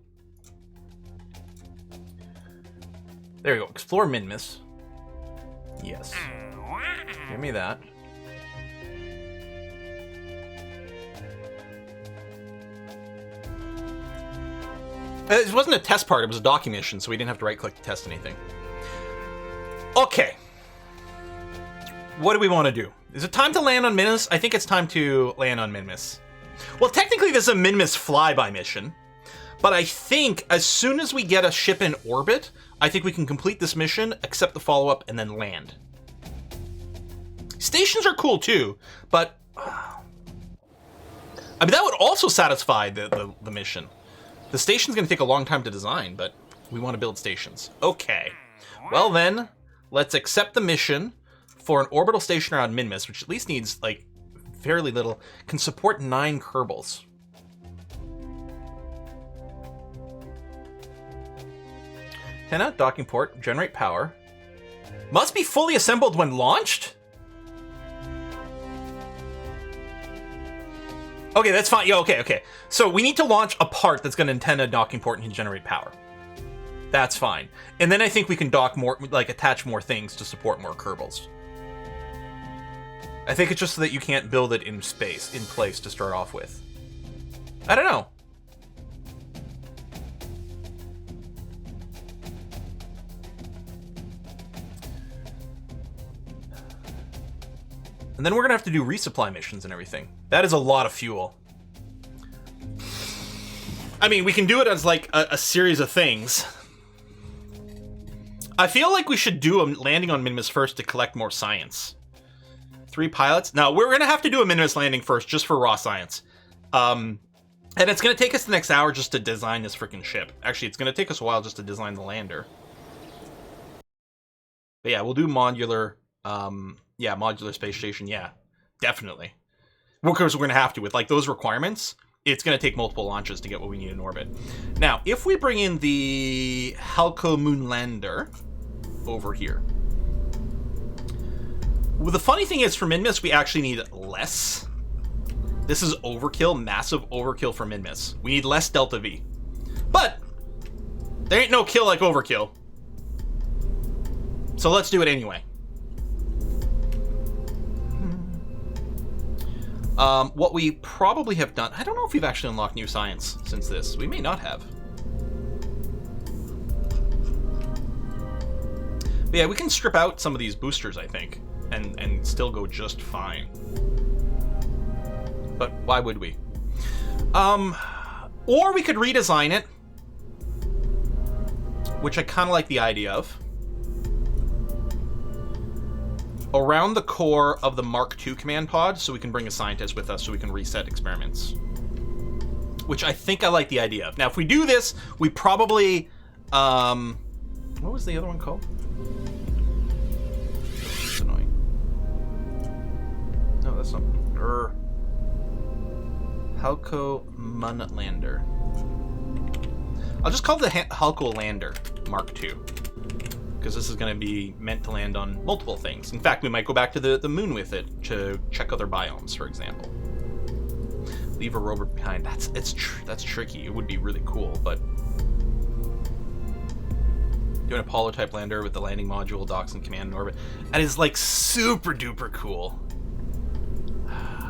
There we go. Explore Minmus. Yes. Give me that. It wasn't a test part, it was a docking mission, so we didn't have to right-click to test anything. Okay. What do we want to do? Is it time to land on Minmus? I think it's time to land on Minmus. Well, technically this is a Minmus flyby mission, but I think as soon as we get a ship in orbit, I think we can complete this mission, accept the follow-up, and then land. Stations are cool too, but I mean that would also satisfy the mission. The station's going to take a long time to design, but we want to build stations. Okay. Well then, let's accept the mission for an orbital station around Minmus, which at least needs, like, fairly little. Can support 9 Kerbals. Antenna, docking port, generate power. Must be fully assembled when launched? Okay, that's fine. Yeah, okay. So we need to launch a part that's going to antenna, docking port, and generate power. That's fine. And then I think we can dock more, like attach more things to support more Kerbals. I think it's just so that you can't build it in place to start off with. I don't know. And then we're going to have to do resupply missions and everything. That is a lot of fuel. I mean, we can do it as like a series of things. I feel like we should do a landing on Minmus first to collect more science. 3 pilots? No, we're going to have to do a Minmus landing first just for raw science. And it's going to take us the next hour just to design this freaking ship. Actually, it's going to take us a while just to design the lander. But yeah, we'll do modular... yeah, modular space station, yeah, definitely. Of course, we're going to have to. With, like, those requirements, it's going to take multiple launches to get what we need in orbit. Now, if we bring in the Halko Moon Lander over here. Well, the funny thing is, for Minmus, we actually need less. This is overkill, massive overkill for Minmus. We need less Delta V. But, there ain't no kill like overkill. So let's do it anyway. What we probably have done... I don't know if we've actually unlocked new science since this. We may not have. But yeah, we can strip out some of these boosters, I think, and still go just fine. But why would we? Or we could redesign it, which I kind of like the idea of. Around the core of the Mark II command pod, so we can bring a scientist with us so we can reset experiments. Which I think I like the idea of. Now, if we do this, we probably... what was the other one called? That's annoying. No, that's not... Halco Munlander. I'll just call it the Halco Lander Mark II. Because this is going to be meant to land on multiple things. In fact, we might go back to the moon with it to check other biomes, for example. Leave a rover behind. That's tricky. It would be really cool, but doing a Apollo-type lander with the landing module, docks, and command in orbit. That is, like, super duper cool.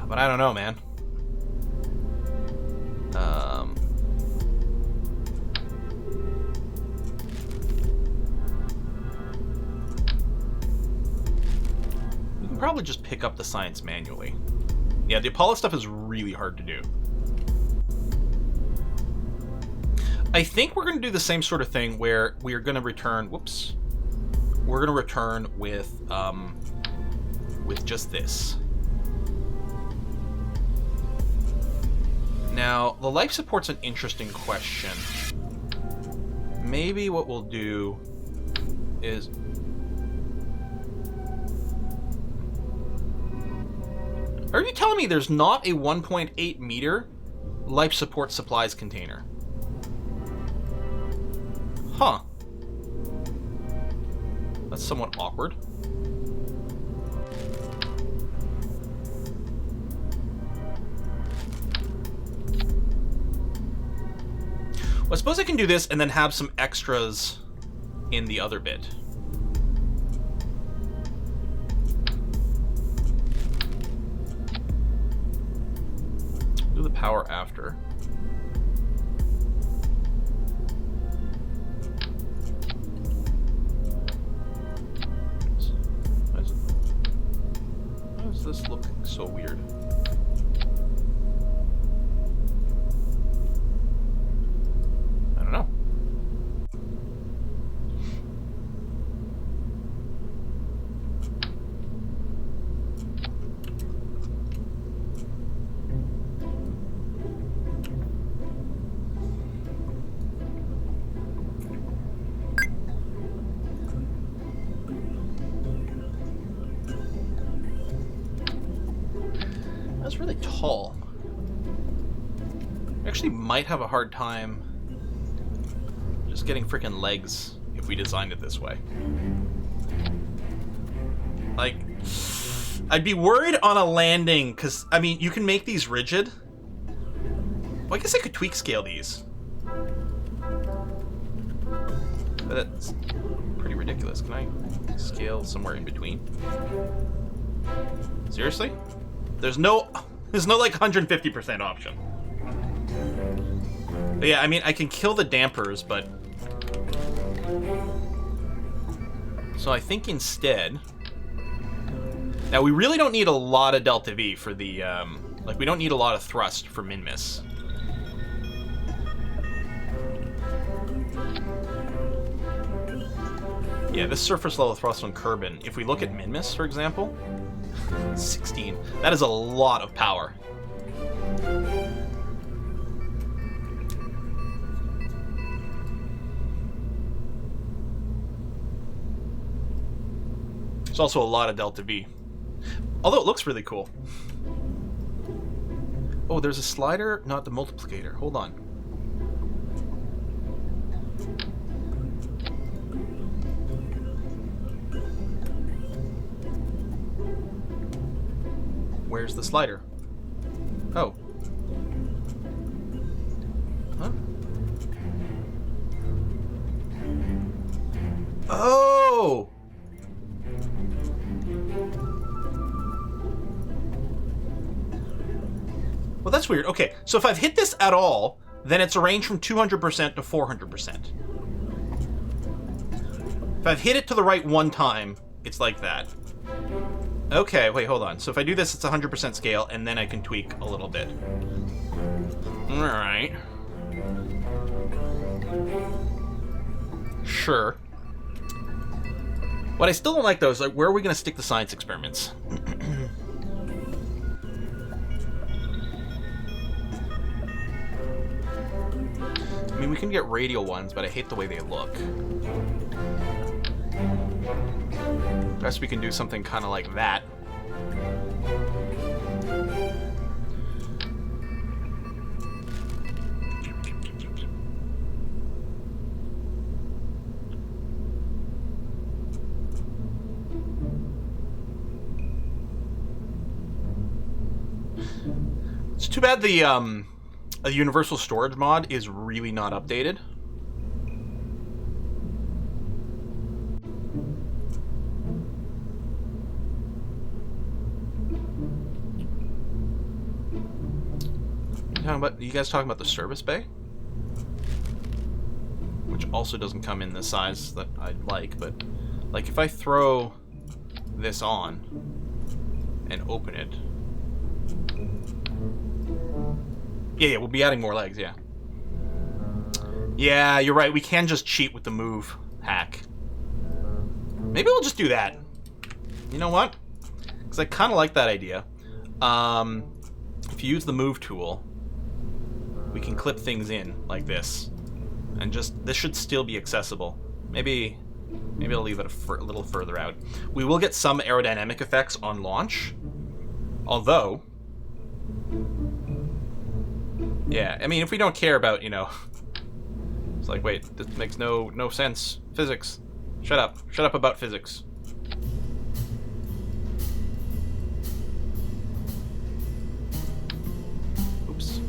But I don't know, man. We can probably just pick up the science manually. Yeah, the Apollo stuff is really hard to do. I think we're going to do the same sort of thing where we are going to return... Whoops. We're going to return with just this. Now, the life support's an interesting question. Maybe what we'll do is... Are you telling me there's not a 1.8 meter life support supplies container? Huh. That's somewhat awkward. Well, I suppose I can do this and then have some extras in the other bit. Do the power after. Why does this look so weird? I don't know. That's really tall. We actually might have a hard time just getting freaking legs if we designed it this way. Like, I'd be worried on a landing, because, I mean, you can make these rigid. Well, I guess I could tweak scale these. But that's pretty ridiculous. Can I scale somewhere in between? Seriously? There's no like 150% option. But yeah, I mean, I can kill the dampers, but... So I think instead... Now, we really don't need a lot of Delta V for the, like, we don't need a lot of thrust for Minmus. Yeah, this surface level thrust on Kerbin, if we look at Minmus, for example... 16. That is a lot of power. There's also a lot of Delta V. Although it looks really cool. Oh, there's a slider, not the multiplicator. Hold on. Where's the slider? Oh. Huh? Oh! Well, that's weird. Okay, so if I've hit this at all, then it's a range from 200% to 400%. If I've hit it to the right one time, it's like that. Okay, wait, hold on. So if I do this, it's 100% scale, and then I can tweak a little bit. Alright. Sure. What I still don't like, though, is like, where are we going to stick the science experiments? I mean, we can get radial ones, but I hate the way they look. Best we can do something kind of like that. It's too bad the universal storage mod is really not updated. You guys talking about the service bay? Which also doesn't come in the size that I'd like, but like if I throw this on and open it. Yeah, we'll be adding more legs, yeah. Yeah, you're right, we can just cheat with the move hack. Maybe we'll just do that. You know what? Because I kind of like that idea. If you use the move tool, we can clip things in like this. And this should still be accessible. Maybe I'll leave it a little further out. We will get some aerodynamic effects on launch. Although... yeah, I mean, if we don't care about, you know... It's like, wait, this makes no sense. Physics. Shut up. Shut up about physics. Oops.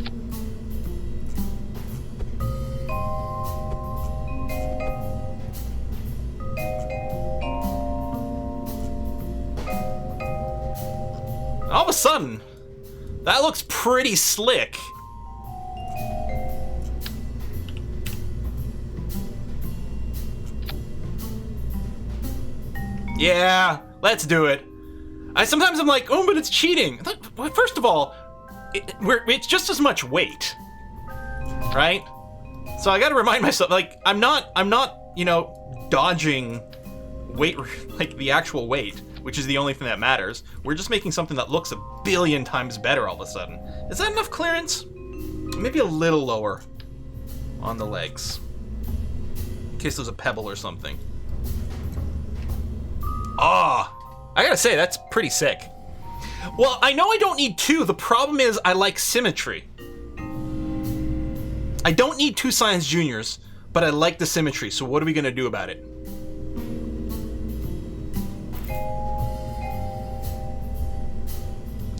All of a sudden, that looks pretty slick. Yeah, let's do it. Sometimes I'm like, oh, but it's cheating. First of all, it's just as much weight, right? So I got to remind myself, like, I'm not, you know, dodging weight, like the actual weight, which is the only thing that matters. We're just making something that looks a billion times better all of a sudden. Is that enough clearance? Maybe a little lower on the legs, in case there's a pebble or something. Ah, I gotta say, that's pretty sick. Well, I know I don't need two. The problem is I like symmetry. I don't need two Science Juniors, but I like the symmetry, so what are we gonna do about it?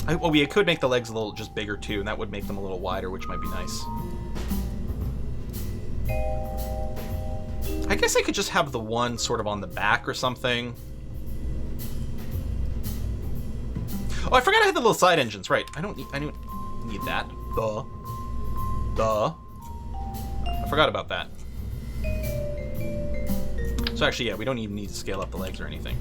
Well, we could make the legs a little just bigger too, and that would make them a little wider, which might be nice. I guess I could just have the one sort of on the back or something. Oh, I forgot I had the little side engines. Right, I don't need that. Duh. I forgot about that. So actually, yeah, we don't even need to scale up the legs or anything.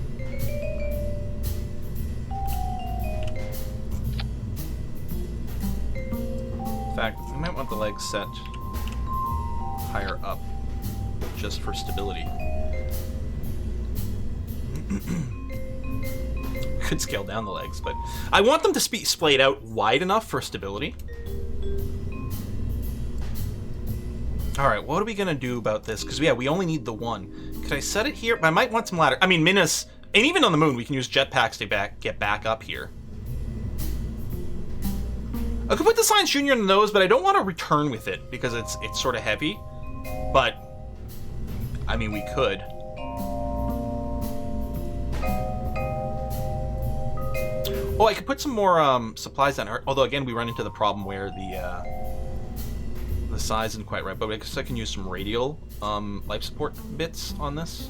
In fact, we might want the legs set higher up, just for stability. Could scale down the legs, but I want them to be splayed out wide enough for stability. All right, what are we gonna do about this? Because yeah, we only need the one. Could I set it here? I might want some ladder. I mean, Minmus, and even on the moon, we can use jetpacks to get back up here. I could put the Science Junior in the nose, but I don't want to return with it because it's sort of heavy. But I mean, we could. Oh, I could put some more supplies on her. Although again, we run into the problem where the size isn't quite right. But I guess I can use some radial life support bits on this.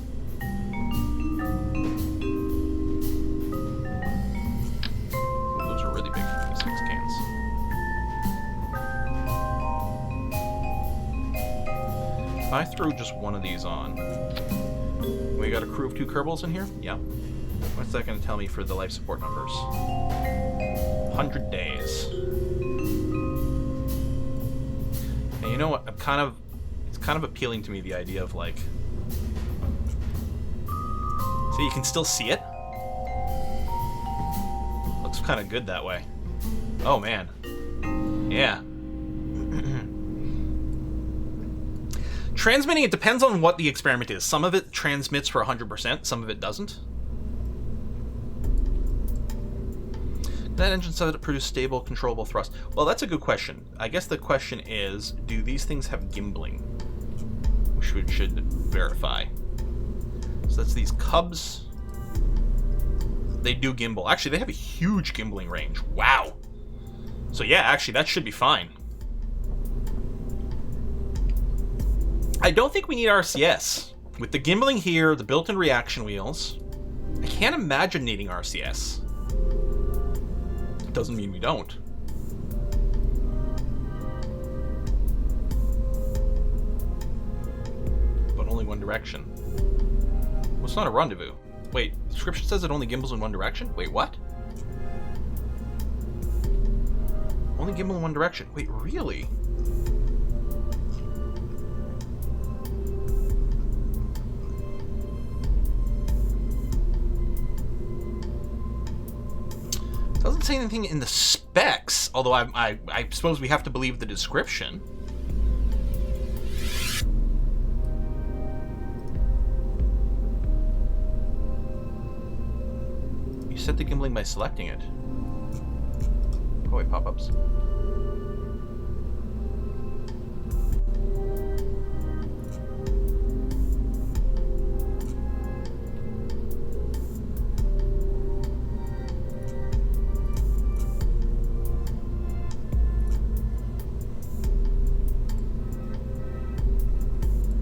Those are really big for these cans. If I throw just one of these on, we got a crew of 2 Kerbals in here. Yeah. What's that going to tell me for the life support numbers? 100 days. You know what? It's kind of appealing to me, the idea of like, so you can still see it. Looks kind of good that way. Oh man, yeah. Transmitting, it depends on what the experiment is. Some of it transmits for 100%, some of it doesn't. That engine said it produced stable, controllable thrust. Well, that's a good question. I guess the question is, do these things have gimbling? Which we should verify. So that's these Cubs. They do gimbal. Actually, they have a huge gimbling range. Wow. So yeah, actually, that should be fine. I don't think we need RCS. With the gimbling here, the built-in reaction wheels, I can't imagine needing RCS. Doesn't mean we don't. But only one direction. Well, it's not a rendezvous. Wait, the description says it only gimbals in one direction? Wait, what? Only gimbal in one direction. Wait, really? Doesn't say anything in the specs, although I suppose we have to believe the description. You set the gimbling by selecting it. Oh wait, pop-ups.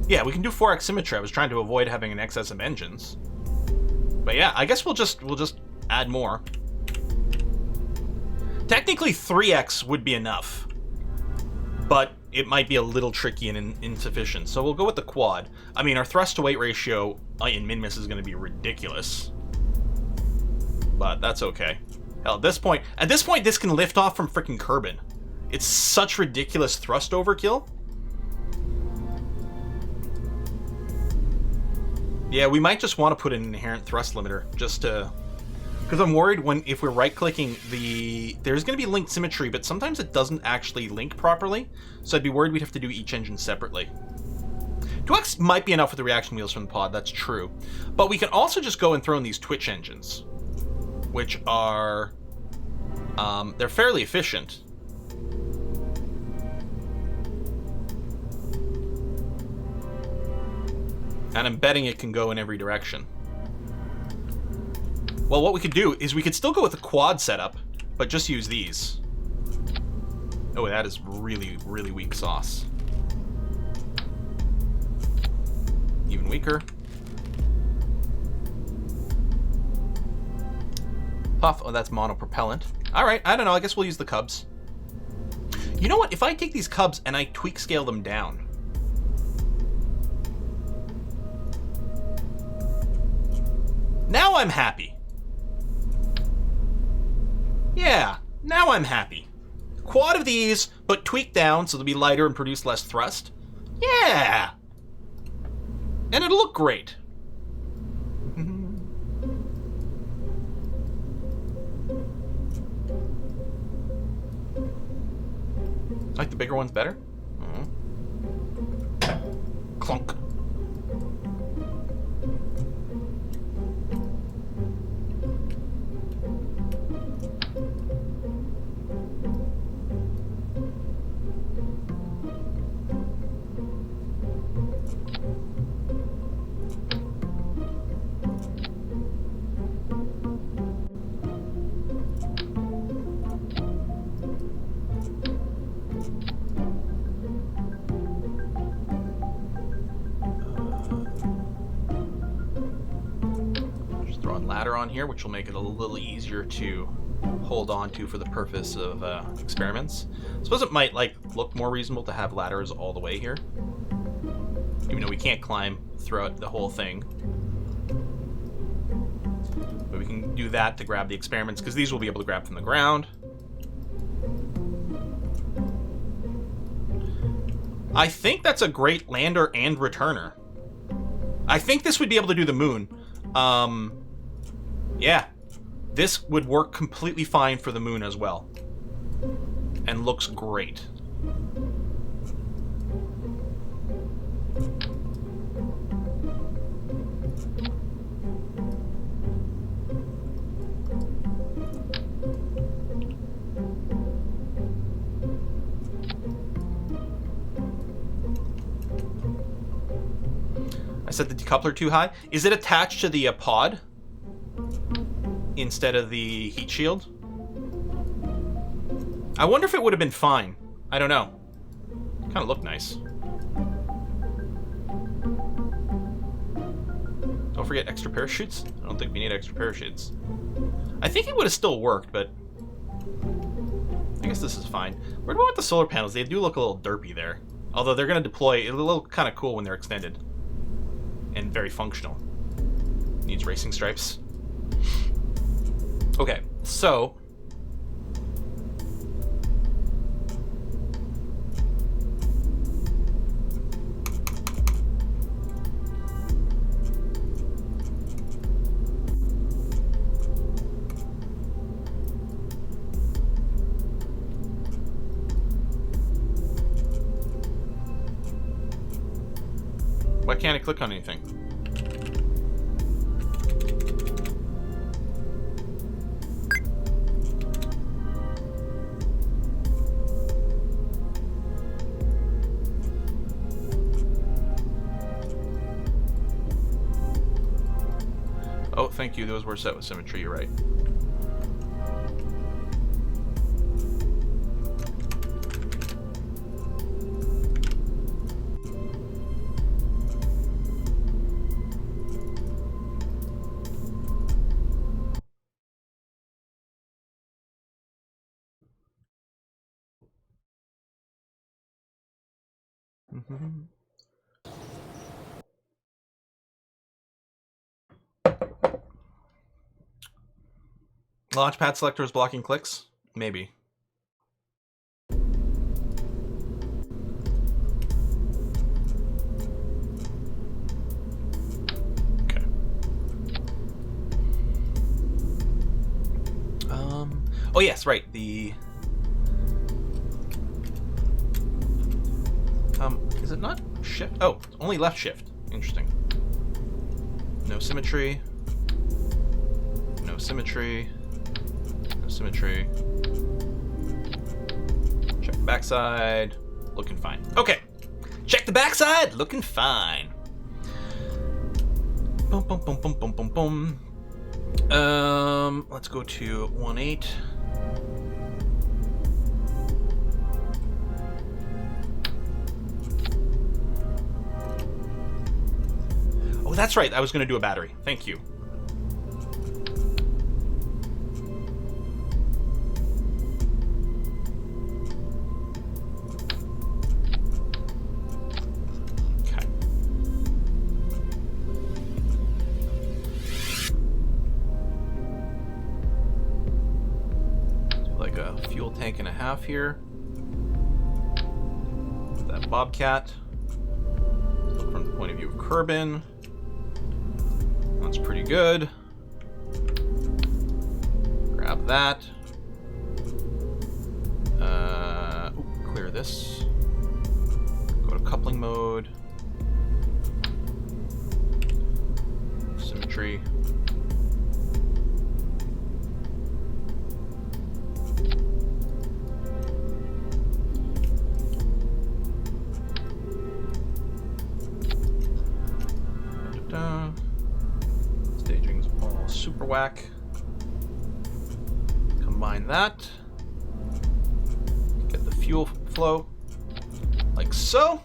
Yeah, we can do 4x symmetry. I was trying to avoid having an excess of engines. But yeah, I guess we'll just add more. Technically 3x would be enough. But it might be a little tricky and insufficient. So we'll go with the quad. I mean, our thrust to weight ratio in Minmus is going to be ridiculous. But that's okay. Hell, at this point, this can lift off from freaking Kerbin. It's such ridiculous thrust overkill. Yeah, we might just want to put an inherent thrust limiter, just to... Because I'm worried if we're right-clicking there's going to be linked symmetry, but sometimes it doesn't actually link properly, so I'd be worried we'd have to do each engine separately. 2x might be enough with the reaction wheels from the pod, that's true. But we can also just go and throw in these twitch engines, which are... they're fairly efficient. And I'm betting it can go in every direction. Well, what we could do is we could still go with the quad setup, but just use these. Oh, that is really, really weak sauce. Even weaker. Puff, oh, that's monopropellant. All right, I don't know, I guess we'll use the Cubs. You know what, if I take these Cubs and I tweak scale them down, now I'm happy. Yeah, now I'm happy. Quad of these, but tweaked down so they'll be lighter and produce less thrust. Yeah! And it'll look great. Like the bigger ones better? Clunk. On here, which will make it a little easier to hold on to for the purpose of experiments. I suppose it might look more reasonable to have ladders all the way here, even though we can't climb throughout the whole thing. But we can do that to grab the experiments, because these will be able to grab from the ground. I think that's a great lander and returner. I think this would be able to do the moon. Yeah. This would work completely fine for the moon as well. And looks great. I set the decoupler too high. Is it attached to the pod instead of the heat shield? I wonder if it would have been fine. I don't know. Kind of looked nice. Don't forget extra parachutes. I don't think we need extra parachutes. I think it would have still worked, but I guess this is fine. Where about the solar panels? They do look a little derpy there. Although they're going to deploy, it'll look kind of cool when they're extended. And very functional. Needs racing stripes. Okay, so... Why can't I click on anything? Oh, thank you. Those were set with symmetry. You're right. Launchpad selector is blocking clicks? Maybe. Okay. Oh yes, right. The is it not shift? Oh, only left shift. Interesting. No symmetry. No symmetry. No symmetry. Check the backside. Looking fine. Okay. Check the backside. Looking fine. Boom, boom, boom, boom, boom, boom, boom. Let's go to 1.8. Oh, that's right. I was going to do a battery. Thank you. Okay. Do like a fuel tank and a half here. That Bobcat. Look from the point of view of Kerbin. That's pretty good. Grab that. Clear this. Go to coupling mode. Symmetry. Da-da-da. Staging's all super whack. Combine that. Get the fuel flow. Like so.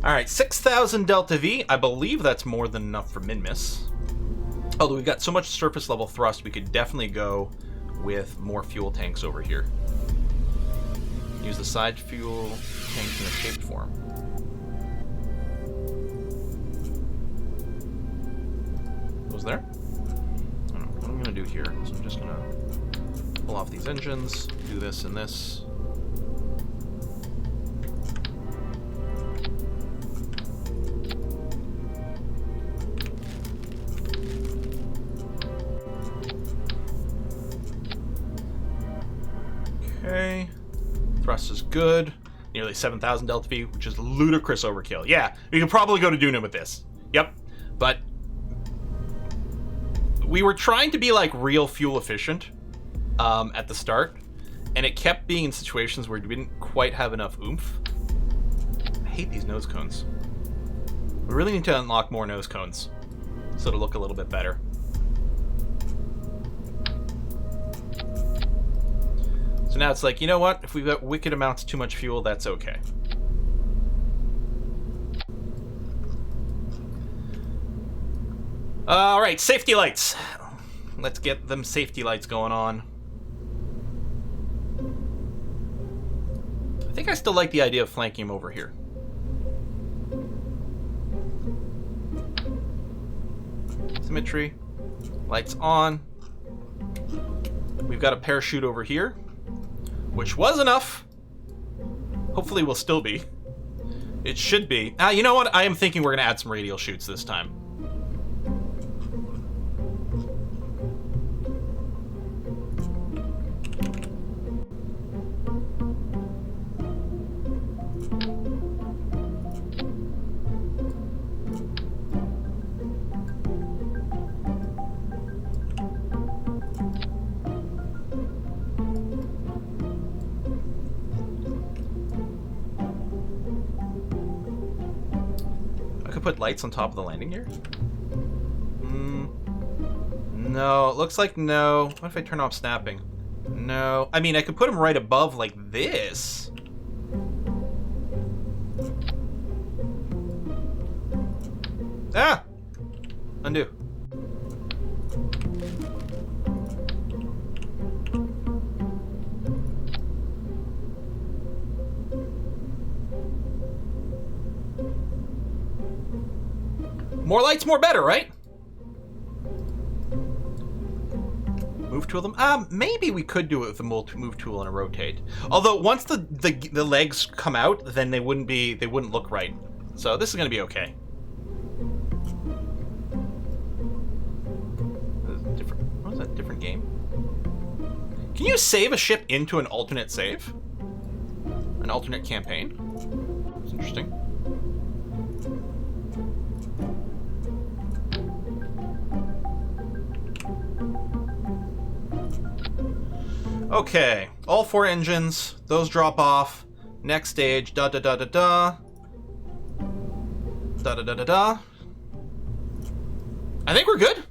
Alright, 6,000 Delta V. I believe that's more than enough for Minmus. Although we've got so much surface level thrust, we could definitely go with more fuel tanks over here. Use the side fuel tanks in a shaped form. Was there? I don't know what I'm going to do here. So I'm just going to pull off these engines, do this and this. Thrust is good. Nearly 7,000 Delta V, which is ludicrous overkill. Yeah, we could probably go to Duna with this. Yep. But we were trying to be like real fuel efficient at the start, and it kept being in situations where we didn't quite have enough oomph. I hate these nose cones. We really need to unlock more nose cones so it'll look a little bit better. So now it's like, you know what? If we've got wicked amounts too much fuel, that's okay. All right, safety lights. Let's get them safety lights going on. I think I still like the idea of flanking him over here. Symmetry. Lights on. We've got a parachute over here, which was enough. Hopefully will still be. It should be. You know what? I am thinking we're going to add some radial chutes this time. Put lights on top of the landing gear? No, it looks like no. What if I turn off snapping? No. I mean, I could put them right above like this. Ah! Undo. More lights, more better, right? Move tool them? Maybe we could do it with the move tool and a rotate. Although once the legs come out, then they wouldn't look right. So this is gonna be okay. What was that? Different game? Can you save a ship into an alternate save? An alternate campaign? It's interesting. Okay, all 4 engines, those drop off. Next stage, da da da da da. Da da da da da. I think we're good.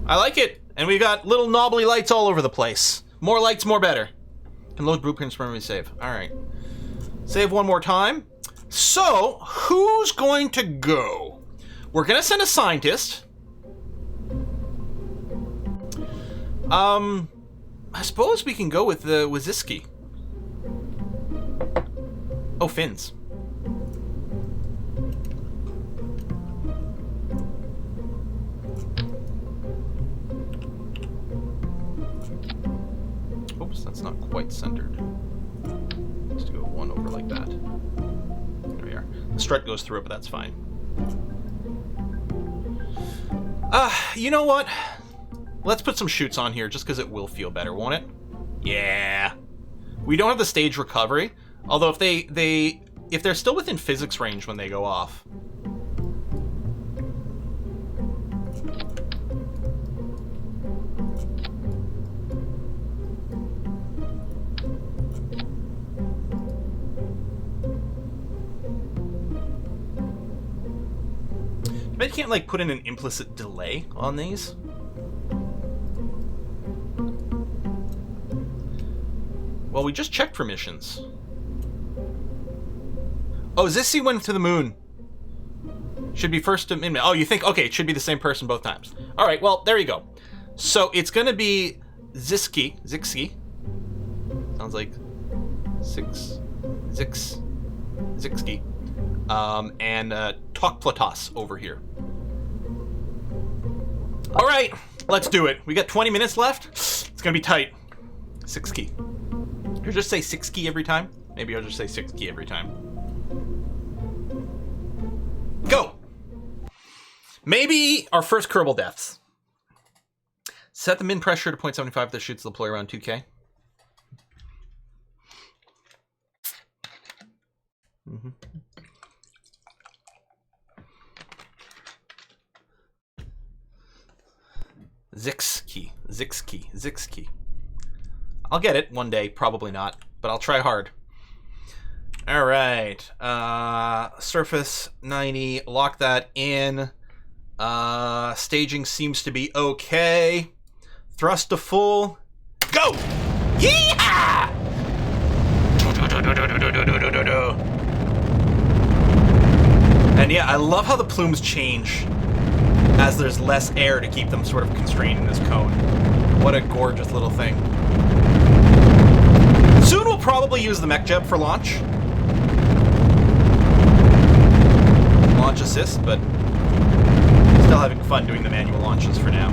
I like it. And we got little knobbly lights all over the place. More lights, more better. Can load blueprints from every save. Alright. Save one more time. So, who's going to go? We're gonna send a scientist. I suppose we can go with the Waziski. Oh, fins. Oops, that's not quite centered. Just to go one over like that. There we are. The strut goes through it, but that's fine. You know what? Let's put some chutes on here just because it will feel better, won't it? Yeah. We don't have the stage recovery, although if they're still within physics range when they go off. I bet you can't like put in an implicit delay on these. Well, we just checked for missions. Oh, Zissy went to the moon. Should be first to Minmus. Oh, you think? Okay, it should be the same person both times. All right, well, there you go. So it's going to be Zixki. Sounds like Zixki. And Tokplatos over here. All right, let's do it. We got 20 minutes left. It's going to be tight. Zixki. Or just say 6 key every time? Maybe I'll just say 6 key every time. Go! Maybe our first Kerbal deaths. Set the min pressure to 0.75 that shoots deploy around 2K. Mm-hmm. Zixkey. I'll get it one day, probably not, but I'll try hard. All right, surface 90, lock that in. Staging seems to be okay. Thrust to full. Go! Yeehaw! And yeah, I love how the plumes change as there's less air to keep them sort of constrained in this cone. What a gorgeous little thing. Soon we'll probably use the mech jeb for launch. Launch assist, but still having fun doing the manual launches for now.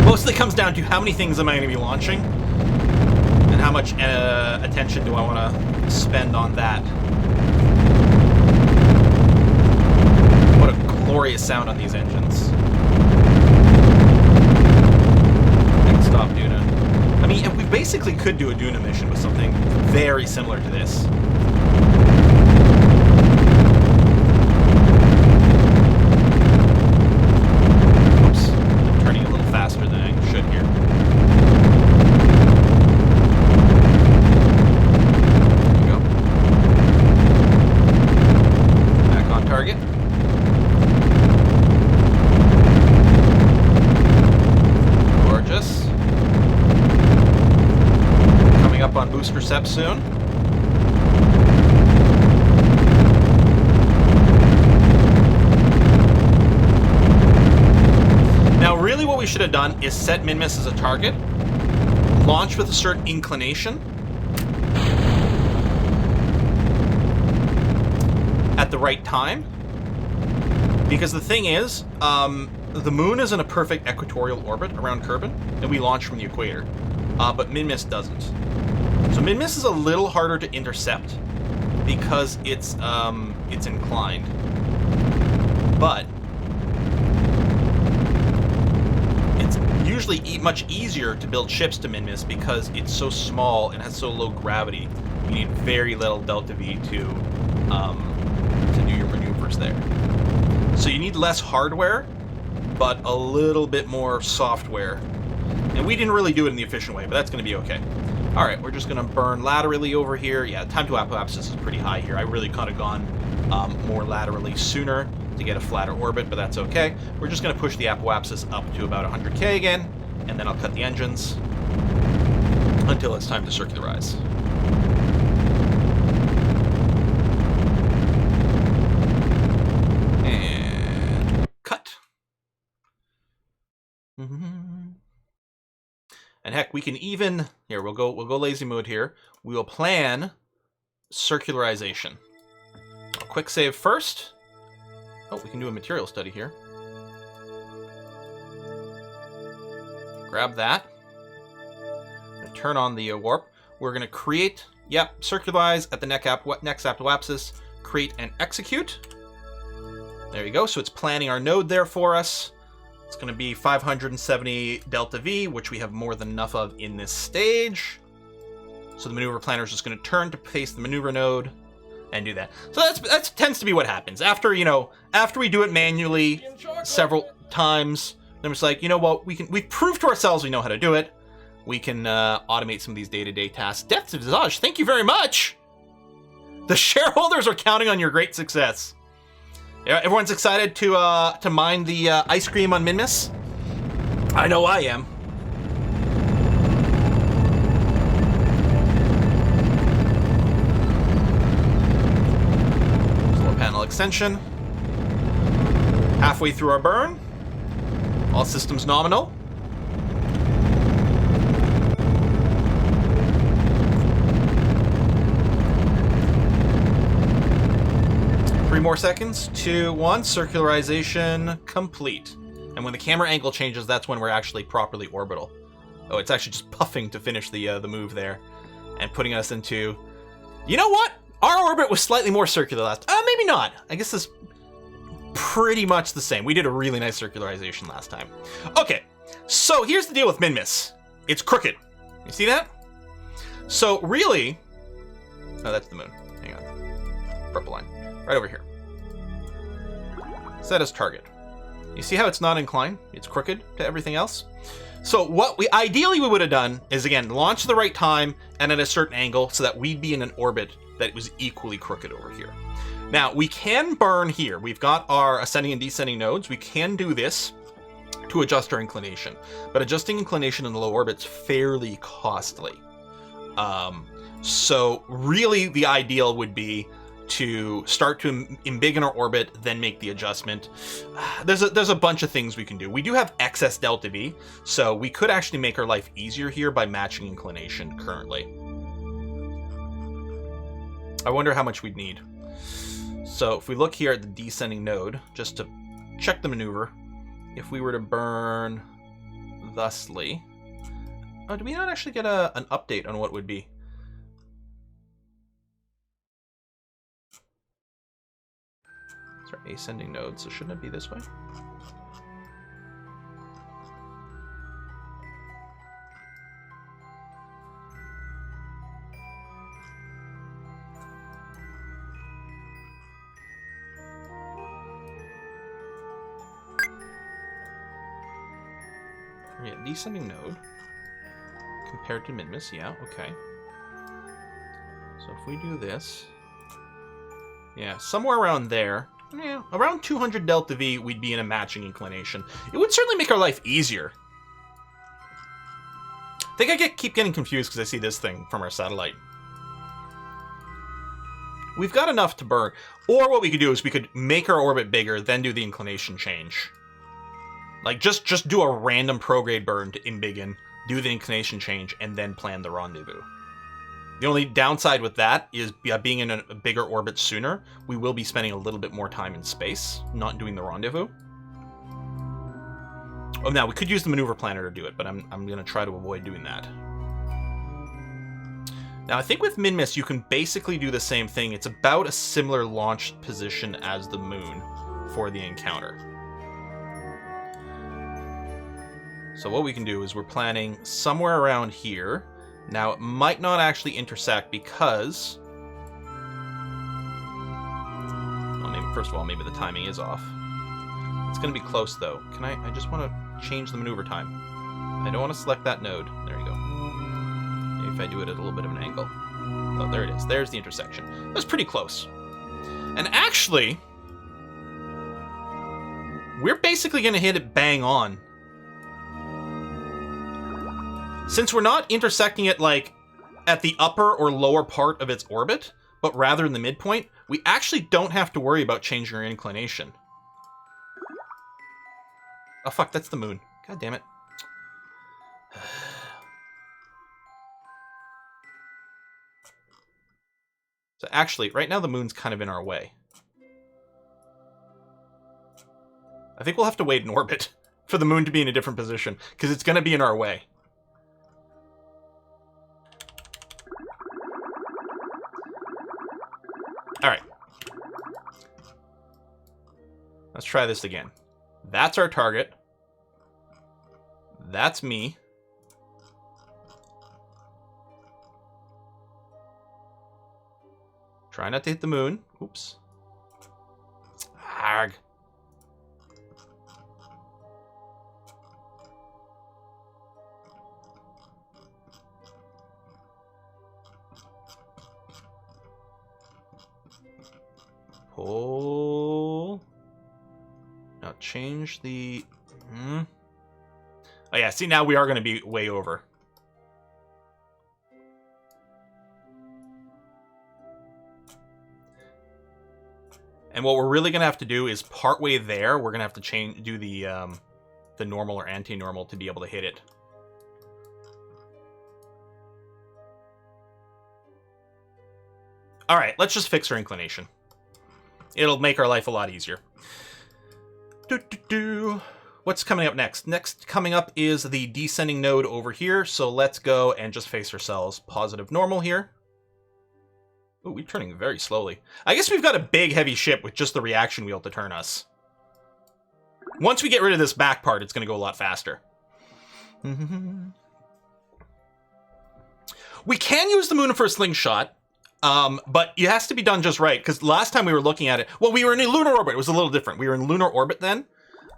Mostly comes down to how many things am I going to be launching, and how much attention do I want to spend on that. What a glorious sound on these engines. Next stop, Duna. I mean, we basically could do a Duna mission with something very similar to this. Oops, I'm turning a little faster than I should here. There we go. Back on target. Gorgeous. Coming up on booster sep soon. Now, really what we should have done is set Minmus as a target, launch with a certain inclination at the right time, because the thing is, the moon is in a perfect equatorial orbit around Kerbin, and we launch from the equator, but Minmus doesn't. So Minmus is a little harder to intercept because it's inclined, but it's usually much easier to build ships to Minmus because it's so small and has so low gravity. You need very little delta V to do your maneuvers there. So you need less hardware, but a little bit more software. And we didn't really do it in the efficient way, but that's going to be okay. All right, we're just going to burn laterally over here. Yeah, time to apoapsis is pretty high here. I really could have gone more laterally sooner to get a flatter orbit, but that's okay. We're just going to push the apoapsis up to about 100K again, and then I'll cut the engines until it's time to circularize. And cut. And heck, we can even here. We'll go lazy mode here. We will plan circularization. A quick save first. Oh, we can do a material study here. Grab that. And turn on the warp. We're going to create, circularize at the next apoapsis. Create and execute. There you go. So it's planning our node there for us. It's going to be 570 delta V, which we have more than enough of in this stage. So the maneuver planner is just going to turn to face the maneuver node and do that. So that tends to be what happens after we do it manually several times. Then it's like, you know what, we've proved to ourselves we know how to do it. We can automate some of these day-to-day tasks. Depth of Visage, thank you very much. The shareholders are counting on your great success. Yeah, everyone's excited to mine the ice cream on Minmus. I know I am. Solar panel extension. Halfway through our burn. All systems nominal. More seconds. 2, 1. Circularization complete. And when the camera angle changes, that's when we're actually properly orbital. Oh, it's actually just puffing to finish the move there, and putting us into. You know what? Our orbit was slightly more circular last. Maybe not. I guess it's pretty much the same. We did a really nice circularization last time. Okay, so here's the deal with Minmus. It's crooked. You see that? So really, oh, that's the moon. Hang purple line. Right over here. Set as target. You see how it's not inclined? It's crooked to everything else. So what we ideally would have done is, again, launch the right time and at a certain angle so that we'd be in an orbit that was equally crooked over here. Now, we can burn here. We've got our ascending and descending nodes. We can do this to adjust our inclination. But adjusting inclination in the low orbit's fairly costly. So really the ideal would be to start to embiggen our orbit, then make the adjustment. There's a bunch of things we can do. We do have excess delta V, so we could actually make our life easier here by matching inclination currently. I wonder how much we'd need. So if we look here at the descending node, just to check the maneuver, if we were to burn thusly... Oh, do we not actually get an update on what it would be? It's our ascending node, so shouldn't it be this way? Yeah, descending node. Compared to Minmus, yeah, okay. So if we do this... Yeah, somewhere around there. Yeah, around 200 delta V, we'd be in a matching inclination. It would certainly make our life easier. I think I keep getting confused because I see this thing from our satellite. We've got enough to burn. Or what we could do is we could make our orbit bigger, then do the inclination change. Like, just do a random prograde burn to embiggen, do the inclination change, and then plan the rendezvous. The only downside with that is being in a bigger orbit sooner, we will be spending a little bit more time in space, not doing the rendezvous. Oh, now we could use the maneuver planner to do it, but I'm going to try to avoid doing that. Now, I think with Minmus, you can basically do the same thing. It's about a similar launch position as the moon for the encounter. So what we can do is we're planning somewhere around here. Now, it might not actually intersect because... Well, maybe, first of all, maybe the timing is off. It's going to be close, though. I just want to change the maneuver time. I don't want to select that node. There you go. Maybe if I do it at a little bit of an angle. Oh, there it is. There's the intersection. That's pretty close. And actually, we're basically going to hit it bang on. Since we're not intersecting it, like, at the upper or lower part of its orbit, but rather in the midpoint, we actually don't have to worry about changing our inclination. Oh, fuck, that's the moon. God damn it. So actually, right now the moon's kind of in our way. I think we'll have to wait in orbit for the moon to be in a different position, because it's going to be in our way. Alright. Let's try this again. That's our target. That's me. Try not to hit the moon. Oops. Arg. Pull. Now change the... Oh yeah, see, now we are going to be way over. And what we're really going to have to do is partway there, we're going to have to do the normal or anti-normal to be able to hit it. All right, let's just fix our inclination. It'll make our life a lot easier. What's coming up next? Next coming up is the descending node over here. So let's go and just face ourselves positive normal here. Ooh, we're turning very slowly. I guess we've got a big heavy ship with just the reaction wheel to turn us. Once we get rid of this back part, it's going to go a lot faster. We can use the moon for a slingshot. But it has to be done just right, because last time we were looking at it, well, we were in a lunar orbit. It was a little different. We were in lunar orbit then.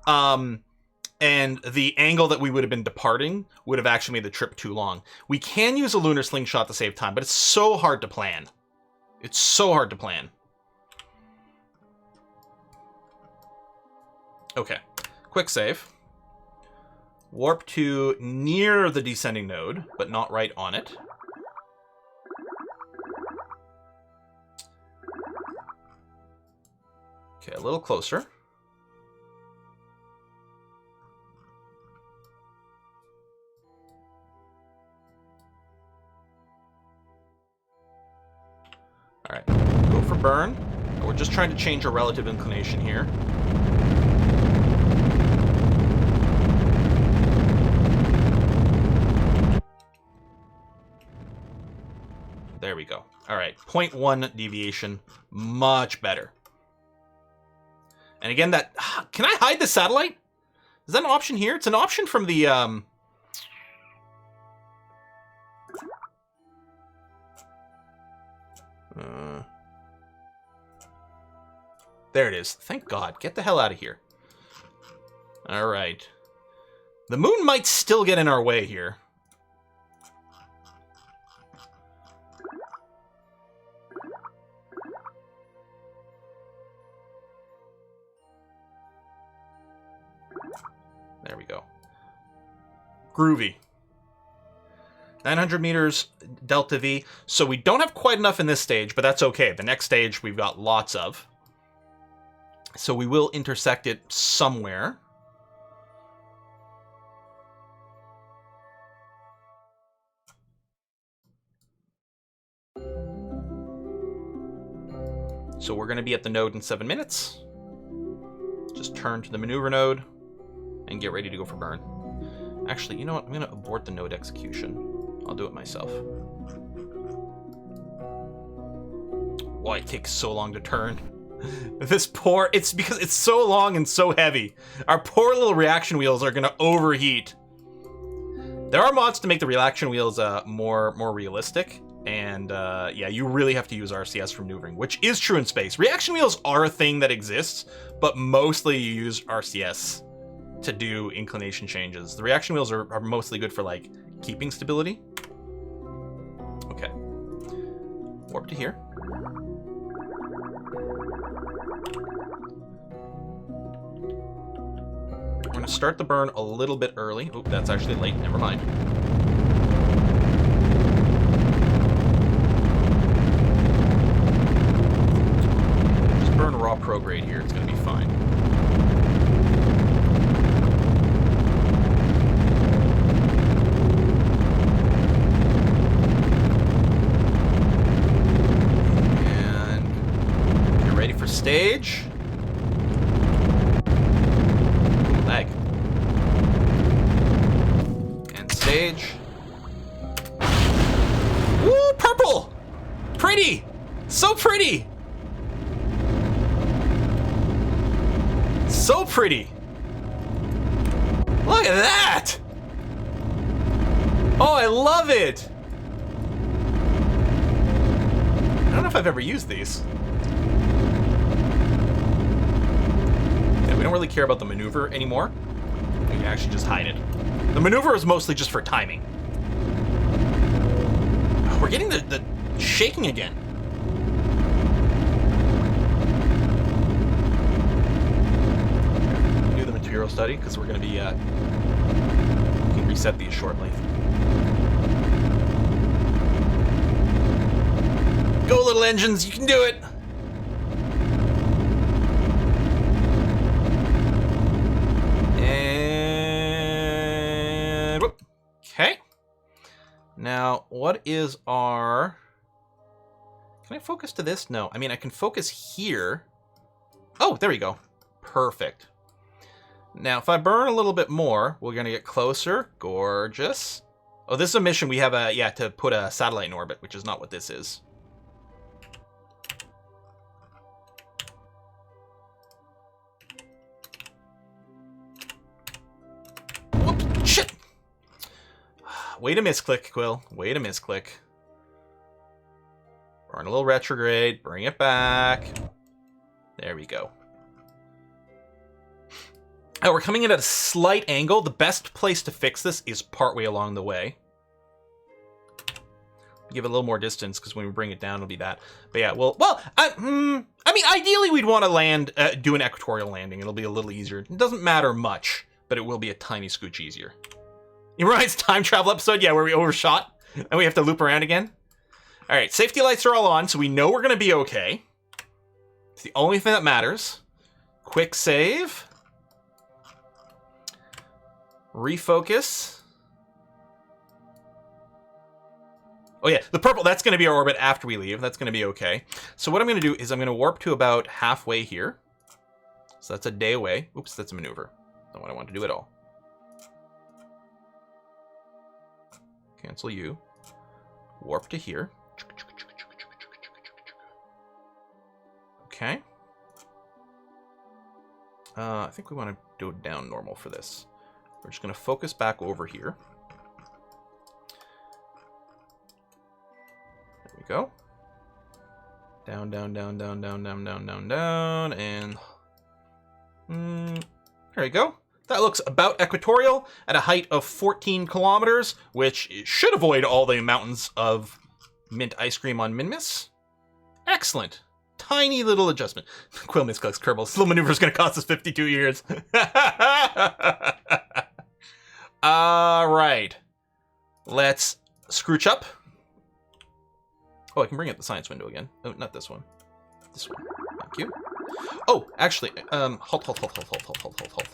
And the angle that we would have been departing would have actually made the trip too long. We can use a lunar slingshot to save time, but it's so hard to plan. It's so hard to plan. Okay, quick save. Warp to near the descending node, but not right on it. Okay, a little closer. Alright, go for burn. We're just trying to change our relative inclination here. There we go. Alright, 0.1 deviation. Much better. And again, that... Can I hide the satellite? Is that an option here? It's an option from the... There it is. Thank God. Get the hell out of here. Alright. The moon might still get in our way here. There we go. Groovy. 900 meters delta V. So we don't have quite enough in this stage, but that's okay. The next stage we've got lots of. So we will intersect it somewhere. So we're going to be at the node in 7 minutes. Just turn to the maneuver node and get ready to go for burn. Actually, you know what? I'm going to abort the node execution. I'll do it myself. Why it takes so long to turn. This poor... It's because it's so long and so heavy. Our poor little reaction wheels are going to overheat. There are mods to make the reaction wheels more realistic. And yeah, you really have to use RCS for maneuvering, which is true in space. Reaction wheels are a thing that exists, but mostly you use RCS to do inclination changes. The reaction wheels are mostly good for, like, keeping stability. Okay. Warp to here. We're going to start the burn a little bit early. Oop, that's actually late. Never mind. Just burn raw prograde here. It's going to be fine. And get ready for stage. Stage. Woo, purple! Pretty! So pretty! So pretty! Look at that! Oh, I love it! I don't know if I've ever used these. Yeah, we don't really care about the maneuver anymore. We can actually just hide it. The maneuver is mostly just for timing. Oh, we're getting the shaking again. Do the material study, because we're going to be... we can reset these shortly. Go, little engines, you can do it! Okay. Now, what is our... Can I focus to this? No. I mean, I can focus here. Oh, there we go. Perfect. Now, if I burn a little bit more, we're going to get closer. Gorgeous. Oh, this is a mission we have, to put a satellite in orbit, which is not what this is. Whoops, shit! Way to misclick, Quill. Way to misclick. We're on a little retrograde. Bring it back. There we go. Oh, we're coming in at a slight angle. The best place to fix this is partway along the way. Give it a little more distance, because when we bring it down, it'll be that. But yeah, I mean, ideally, we'd want to land, do an equatorial landing. It'll be a little easier. It doesn't matter much, but it will be a tiny scooch easier. You remember his time travel episode? Yeah, where we overshot, and we have to loop around again? All right, safety lights are all on, so we know we're going to be okay. It's the only thing that matters. Quick save. Refocus. Oh yeah, the purple, that's going to be our orbit after we leave. That's going to be okay. So what I'm going to do is I'm going to warp to about halfway here. So that's a day away. Oops, that's a maneuver. Not what I want to do at all. Cancel you. Warp to here. Okay. I think we want to do it down normal for this. We're just going to focus back over here. There we go. Down, down, down, down, down, down, down, down, down, and... there we go. That looks about equatorial at a height of 14 kilometers, which should avoid all the mountains of mint ice cream on Minmus. Excellent. Tiny little adjustment. Quill misclicks Kerbal. This little maneuver is going to cost us 52 years. All right. Let's scrooch up. Oh, I can bring up the science window again. Oh, not this one. This one. Thank you. Oh, actually, halt.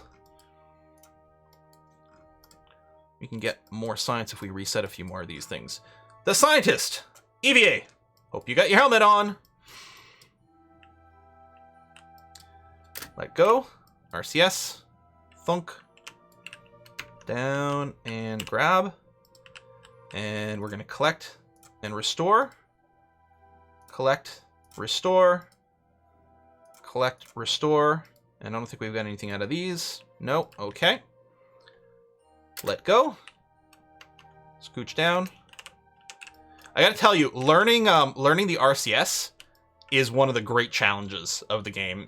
We can get more science if we reset a few more of these things. The scientist! EVA! Hope you got your helmet on. Let go. RCS. Thunk. Down and grab. And we're going to collect and restore. Collect, restore. Collect, restore. And I don't think we've got anything out of these. Nope. Okay. Let go. Scooch down. I gotta tell you, learning the RCS is one of the great challenges of the game.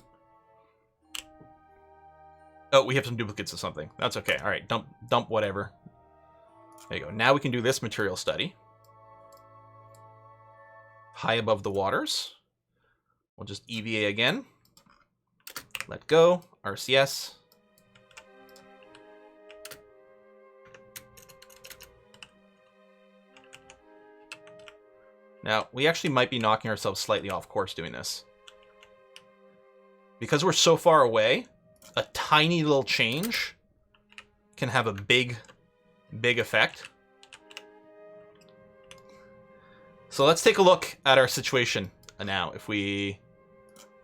Oh, we have some duplicates of something. That's okay. All right, dump whatever. There you go. Now we can do this material study. High above the waters. We'll just EVA again. Let go. RCS. Now, we actually might be knocking ourselves slightly off course doing this. Because we're so far away, a tiny little change can have a big effect. So let's take a look at our situation now. If we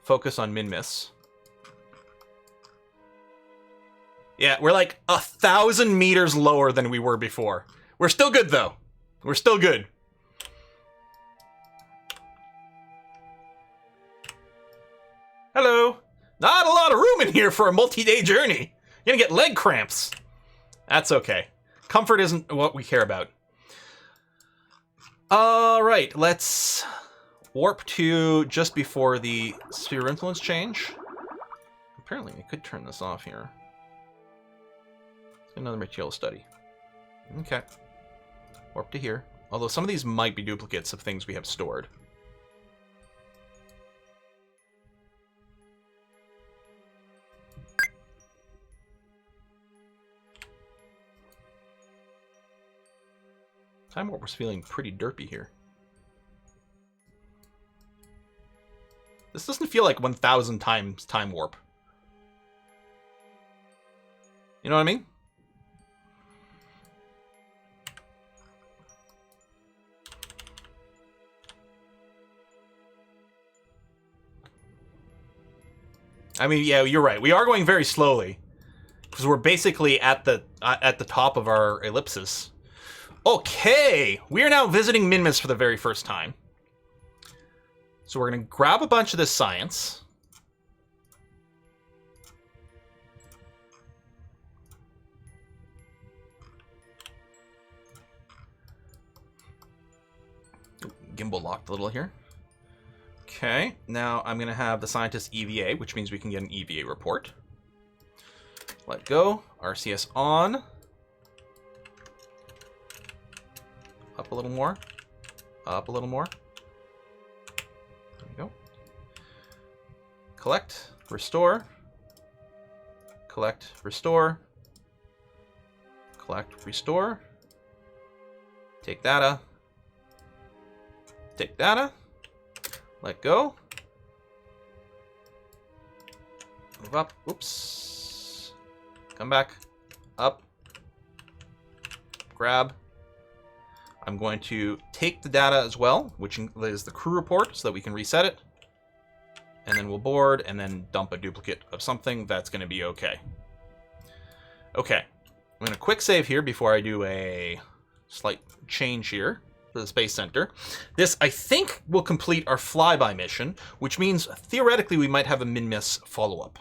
focus on Minmus. Yeah, we're like 1,000 meters lower than we were before. We're still good, though. We're still good. Hello. Not a lot of room in here for a multi-day journey. You're gonna get leg cramps. That's okay. Comfort isn't what we care about. All right, let's warp to just before the sphere of influence change. Apparently, I could turn this off here. Another material study. Okay. Warp to here. Although some of these might be duplicates of things we have stored. Time warp was feeling pretty derpy here. This doesn't feel like 1,000 times time warp. You know what I mean? I mean, yeah, you're right. We are going very slowly because we're basically at the top of our ellipsis. Okay, we are now visiting Minmus for the very first time. So we're going to grab a bunch of this science. Gimbal locked a little here. Okay, now I'm going to have the scientist EVA, which means we can get an EVA report. Let go. RCS on. Up a little more. Up a little more. There we go. Collect. Restore. Collect. Restore. Collect. Restore. Take data. Take data. Let go. Move up. Oops. Come back. Up. Grab. I'm going to take the data as well, which is the crew report, so that we can reset it. And then we'll board, and then dump a duplicate of something. That's going to be okay. Okay. I'm going to quick save here before I do a slight change here for the Space Center. This, I think, will complete our flyby mission, which means theoretically we might have a Minmus follow-up.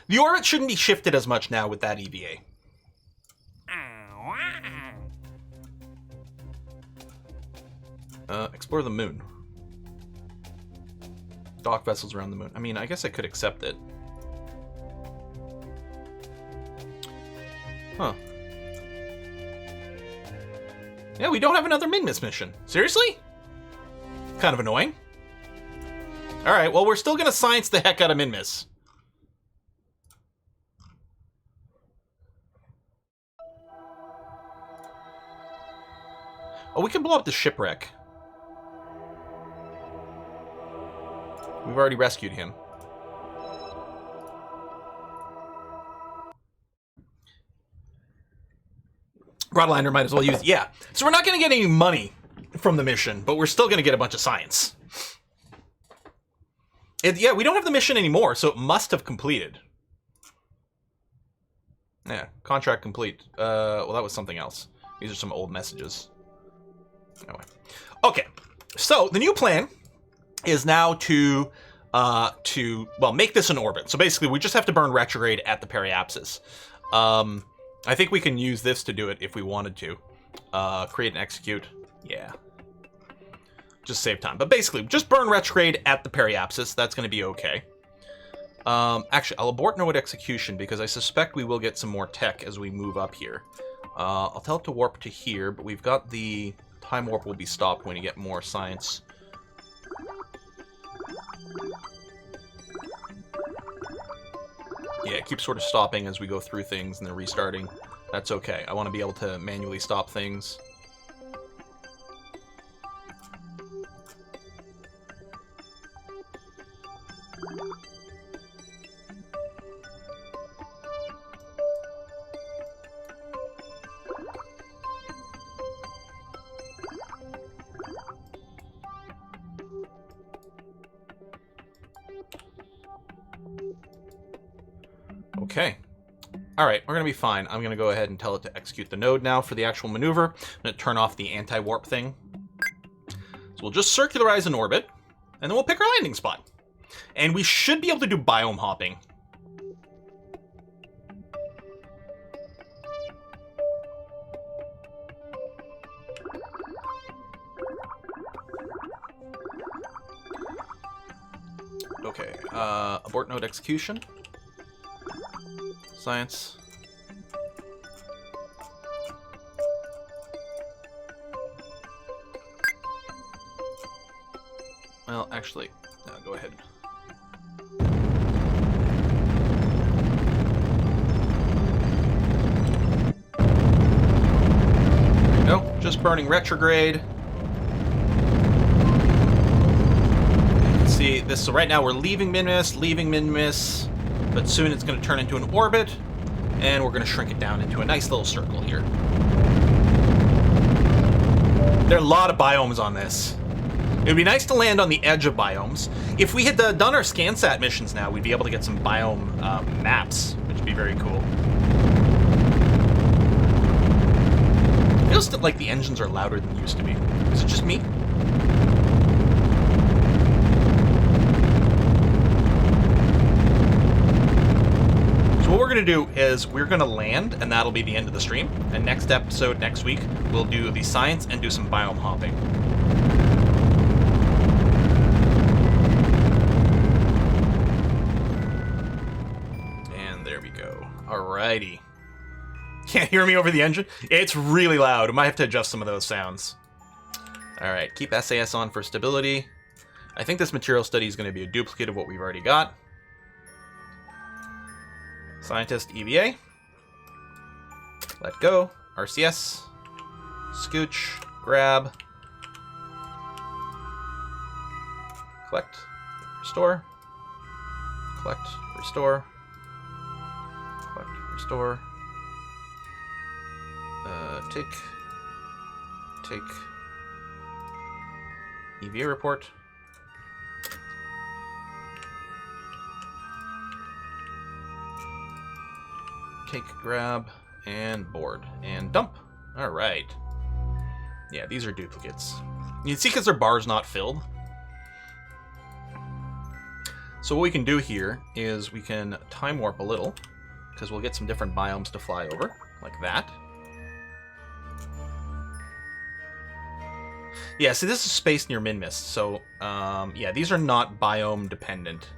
The orbit shouldn't be shifted as much now with that EVA. Explore the moon. Dock vessels around the moon. I mean, I guess I could accept it. Huh. Yeah, we don't have another Minmus mission. Seriously? Kind of annoying. Alright, well, we're still gonna science the heck out of Minmus. Oh, we can blow up the shipwreck. We've already rescued him. Broadliner might as well use... Yeah. So we're not going to get any money from the mission, but we're still going to get a bunch of science. Yeah, we don't have the mission anymore, so it must have completed. Yeah, contract complete. Well, that was something else. These are some old messages. Anyway. Okay, so the new plan is now to make this an orbit. So basically, we just have to burn retrograde at the periapsis. I think we can use this to do it if we wanted to. Create and execute. Yeah. Just save time. But basically, just burn retrograde at the periapsis. That's going to be okay. Actually, I'll abort node execution because I suspect we will get some more tech as we move up here. I'll tell it to warp to here, but we've got the... Time warp will be stopped when you get more science. Yeah, it keeps sort of stopping as we go through things and then restarting. That's okay. I want to be able to manually stop things. Okay. Alright, we're going to be fine. I'm going to go ahead and tell it to execute the node now for the actual maneuver. I'm going to turn off the anti-warp thing. So we'll just circularize an orbit, and then we'll pick our landing spot. And we should be able to do biome hopping. Okay, abort node execution. Science. Well, actually, no, go ahead. There you go. Just burning retrograde. You can see this. So right now we're leaving Minmus, but soon it's going to turn into an orbit, and we're going to shrink it down into a nice little circle here. There are a lot of biomes on this. It would be nice to land on the edge of biomes. If we had done our ScanSat missions now, we'd be able to get some biome maps, which would be very cool. It feels like the engines are louder than they used to be. Is it just me? So what we're going to do is we're going to land, and that'll be the end of the stream. And next episode, next week, we'll do the science and do some biome hopping. And there we go. Alrighty. Can't hear me over the engine? It's really loud. I might have to adjust some of those sounds. Alright, keep SAS on for stability. I think this material study is going to be a duplicate of what we've already got. Scientist EVA. Let go. RCS. Scooch. Grab. Collect. Restore. Collect. Restore. Collect. Restore. Take. EVA report. Take, grab, and board, and dump. All right. Yeah, these are duplicates. You can see because their bar's not filled. So what we can do here is we can time warp a little, because we'll get some different biomes to fly over, like that. Yeah, see, this is space near Minmus, so, yeah, these are not biome dependent.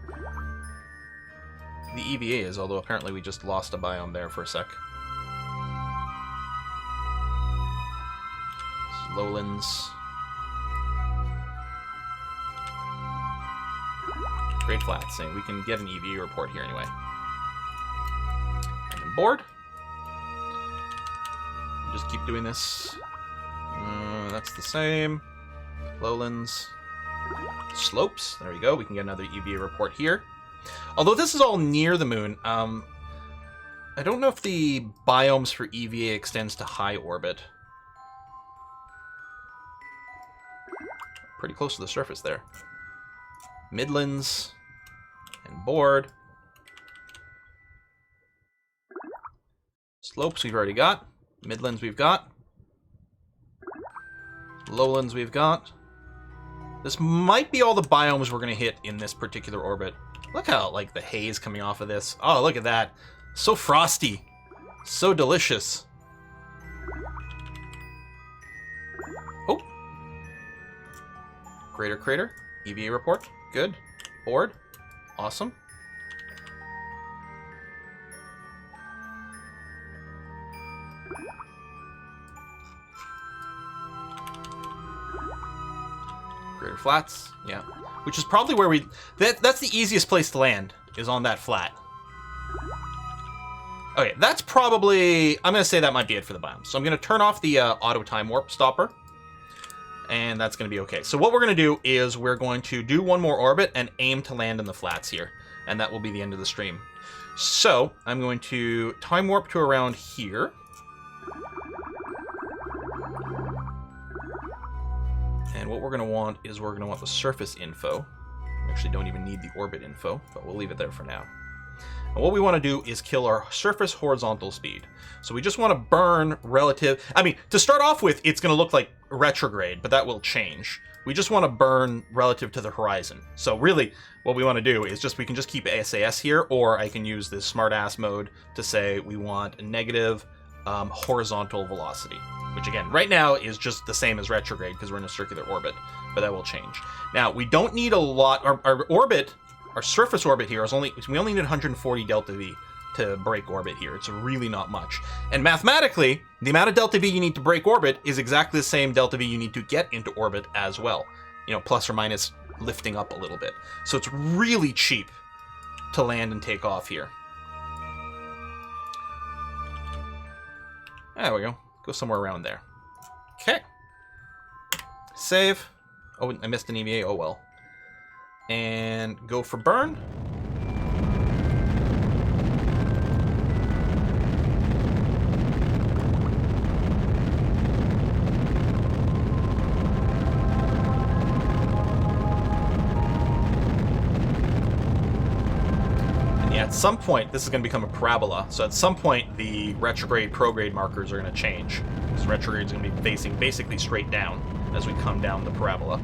The EVA is, although apparently we just lost a biome there for a sec. Lowlands. Great Flats, saying we can get an EVA report here anyway. And then board. Just keep doing this. That's the same. Lowlands. Slopes. There we go. We can get another EVA report here. Although this is all near the moon, I don't know if the biomes for EVA extends to high orbit. Pretty close to the surface there. Midlands and board. Slopes we've already got. Midlands we've got. Lowlands we've got. This might be all the biomes we're going to hit in this particular orbit. Look how, like, the haze coming off of this. Oh, look at that. So frosty. So delicious. Oh. Greater Crater. EVA report. Good. Board. Awesome. Greater Flats. Yeah. Which is probably where we... That's the easiest place to land, is on that flat. Okay, that's probably... I'm going to say that might be it for the biome. So I'm going to turn off the auto time warp stopper. And that's going to be okay. So what we're going to do is we're going to do one more orbit and aim to land in the flats here. And that will be the end of the stream. So I'm going to time warp to around here. And what we're going to want is we're going to want the surface info. We actually don't even need the orbit info, but we'll leave it there for now. And what we want to do is kill our surface horizontal speed. So we just want to burn relative... I mean, to start off with, it's going to look like retrograde, but that will change. We just want to burn relative to the horizon. So really, what we want to do is just... We can just keep SAS here, or I can use this smartass mode to say we want a negative horizontal velocity. Which again, right now is just the same as retrograde because we're in a circular orbit, but that will change. Now, we don't need a lot, our orbit, our surface orbit here is we only need 140 delta V to break orbit here. It's really not much. And mathematically, the amount of delta V you need to break orbit is exactly the same delta V you need to get into orbit as well. You know, plus or minus lifting up a little bit. So it's really cheap to land and take off here. There we go. Go somewhere around there. Okay. Save. Oh, I missed an EVA. Oh, well. And go for burn. At some point, this is going to become a parabola, so at some point the retrograde prograde markers are going to change. Because retrograde is going to be facing basically straight down as we come down the parabola.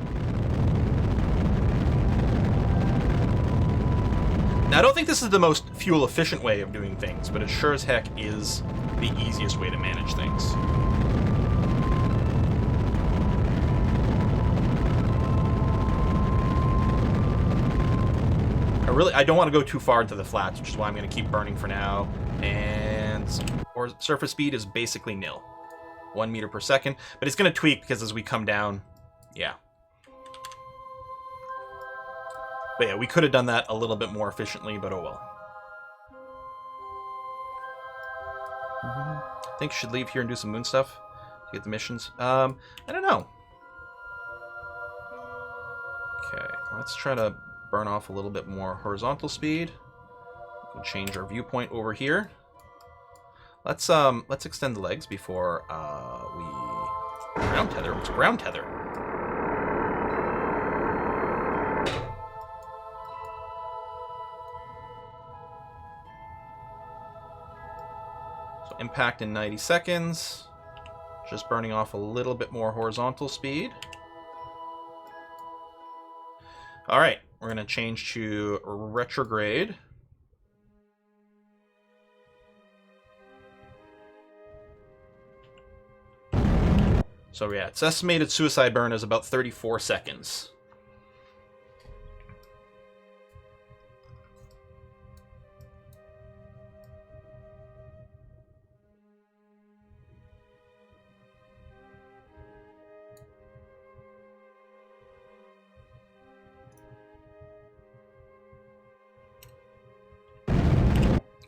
Now, I don't think this is the most fuel-efficient way of doing things, but it sure as heck is the easiest way to manage things. I don't want to go too far into the flats, which is why I'm going to keep burning for now. And or surface speed is basically nil. 1 meter per second. But it's going to tweak because as we come down, yeah. But yeah, we could have done that a little bit more efficiently, but oh well. I think you should leave here and do some moon stuff to get the missions. I don't know. Okay, let's try to burn off a little bit more horizontal speed. We can change our viewpoint over here. Let's extend the legs before we ground tether. Let's ground tether. So impact in 90 seconds. Just burning off a little bit more horizontal speed. All right, we're going to change to retrograde. So yeah, its estimated suicide burn is about 34 seconds.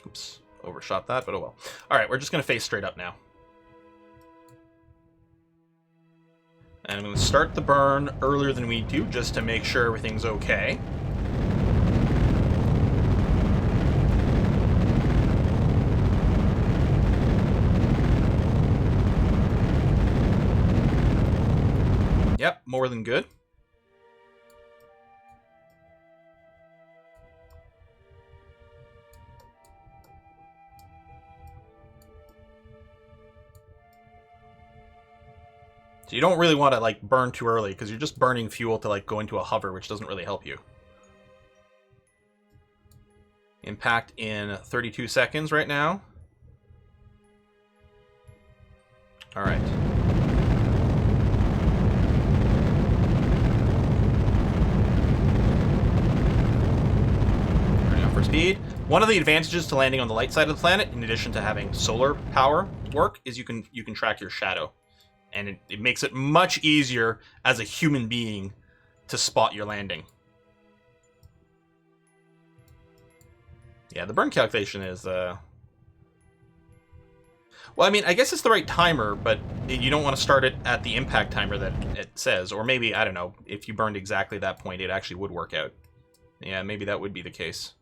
Oops, overshot that, but oh well. All right, we're just going to face straight up now. And I'm going to start the burn earlier than we do, just to make sure everything's okay. Yep, more than good. So you don't really want to like burn too early because you're just burning fuel to like go into a hover, which doesn't really help you. Impact in 32 seconds right now. All right. Turning off for speed. One of the advantages to landing on the light side of the planet, in addition to having solar power work, is you can track your shadow. And it makes it much easier as a human being to spot your landing. Yeah, the burn calculation is... Well, I mean, I guess it's the right timer, but you don't want to start it at the impact timer that it says. Or maybe, I don't know, if you burned exactly that point, it actually would work out. Yeah, maybe that would be the case.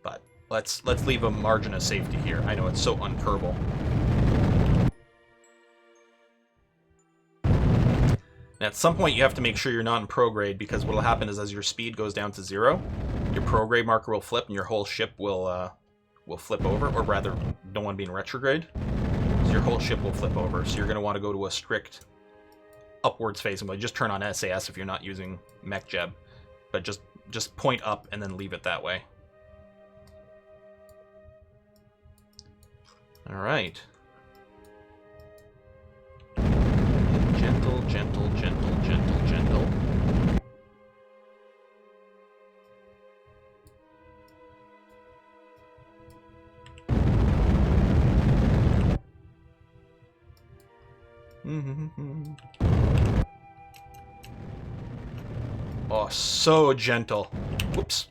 But let's leave a margin of safety here. I know it's so un-Kerbal. And at some point, you have to make sure you're not in prograde, because what will happen is as your speed goes down to 0, your prograde marker will flip, and your whole ship will flip over. Or rather, don't want to be in retrograde, so your whole ship will flip over. So you're going to want to go to a strict upwards facing. But just turn on SAS if you're not using MechJeb, but just point up and then leave it that way. All right. Gentle, gentle, gentle, gentle, gentle. Oh, so gentle. Whoops.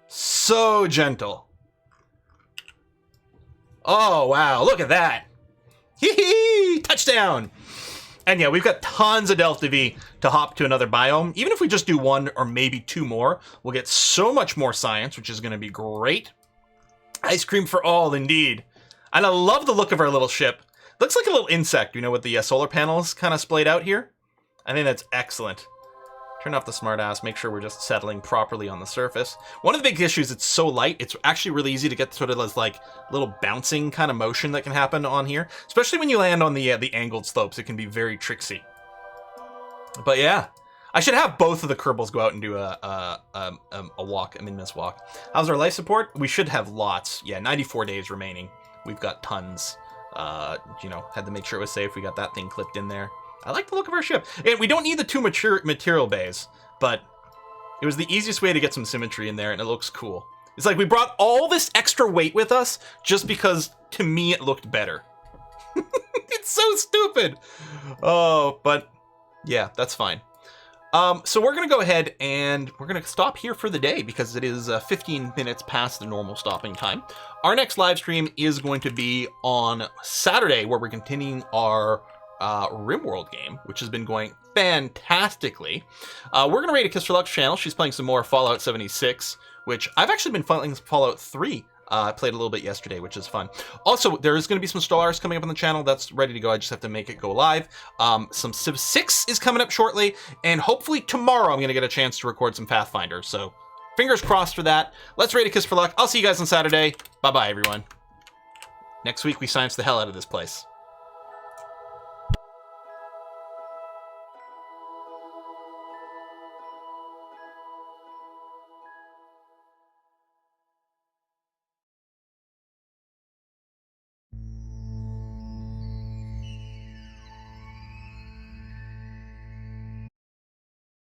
So gentle. Oh, wow, look at that. Hee-hee! Touchdown! And yeah, we've got tons of Delta V to hop to another biome. Even if we just do 1 or maybe 2 more, we'll get so much more science, which is going to be great. Ice cream for all, indeed. And I love the look of our little ship. Looks like a little insect, you know, with the solar panels kind of splayed out here. I think that's excellent. Turn off the smartass, make sure we're just settling properly on the surface. One of the big issues, it's so light, it's actually really easy to get sort of this like little bouncing kind of motion that can happen on here. Especially when you land on the angled slopes, it can be very tricksy. But yeah, I should have both of the Kerbals go out and do a walk, a Minmus walk. How's our life support? We should have lots. Yeah, 94 days remaining. We've got tons. You know, had to make sure it was safe. We got that thing clipped in there. I like the look of our ship. And we don't need the 2 material bays, but it was the easiest way to get some symmetry in there, and it looks cool. It's like we brought all this extra weight with us just because, to me, it looked better. It's so stupid. Oh, but yeah, that's fine. So we're going to go ahead and we're going to stop here for the day because it is 15 minutes past the normal stopping time. Our next live stream is going to be on Saturday, where we're continuing our RimWorld game, which has been going fantastically. We're going to raid a Kiss for Luck's channel. She's playing some more Fallout 76, which I've actually been playing Fallout 3. I played a little bit yesterday, which is fun. Also, there is going to be some Stellaris coming up on the channel. That's ready to go. I just have to make it go live. Some Civ 6 is coming up shortly, and hopefully tomorrow I'm going to get a chance to record some Pathfinder. So fingers crossed for that. Let's raid a Kiss for Luck. I'll see you guys on Saturday. Bye-bye, everyone. Next week, we science the hell out of this place.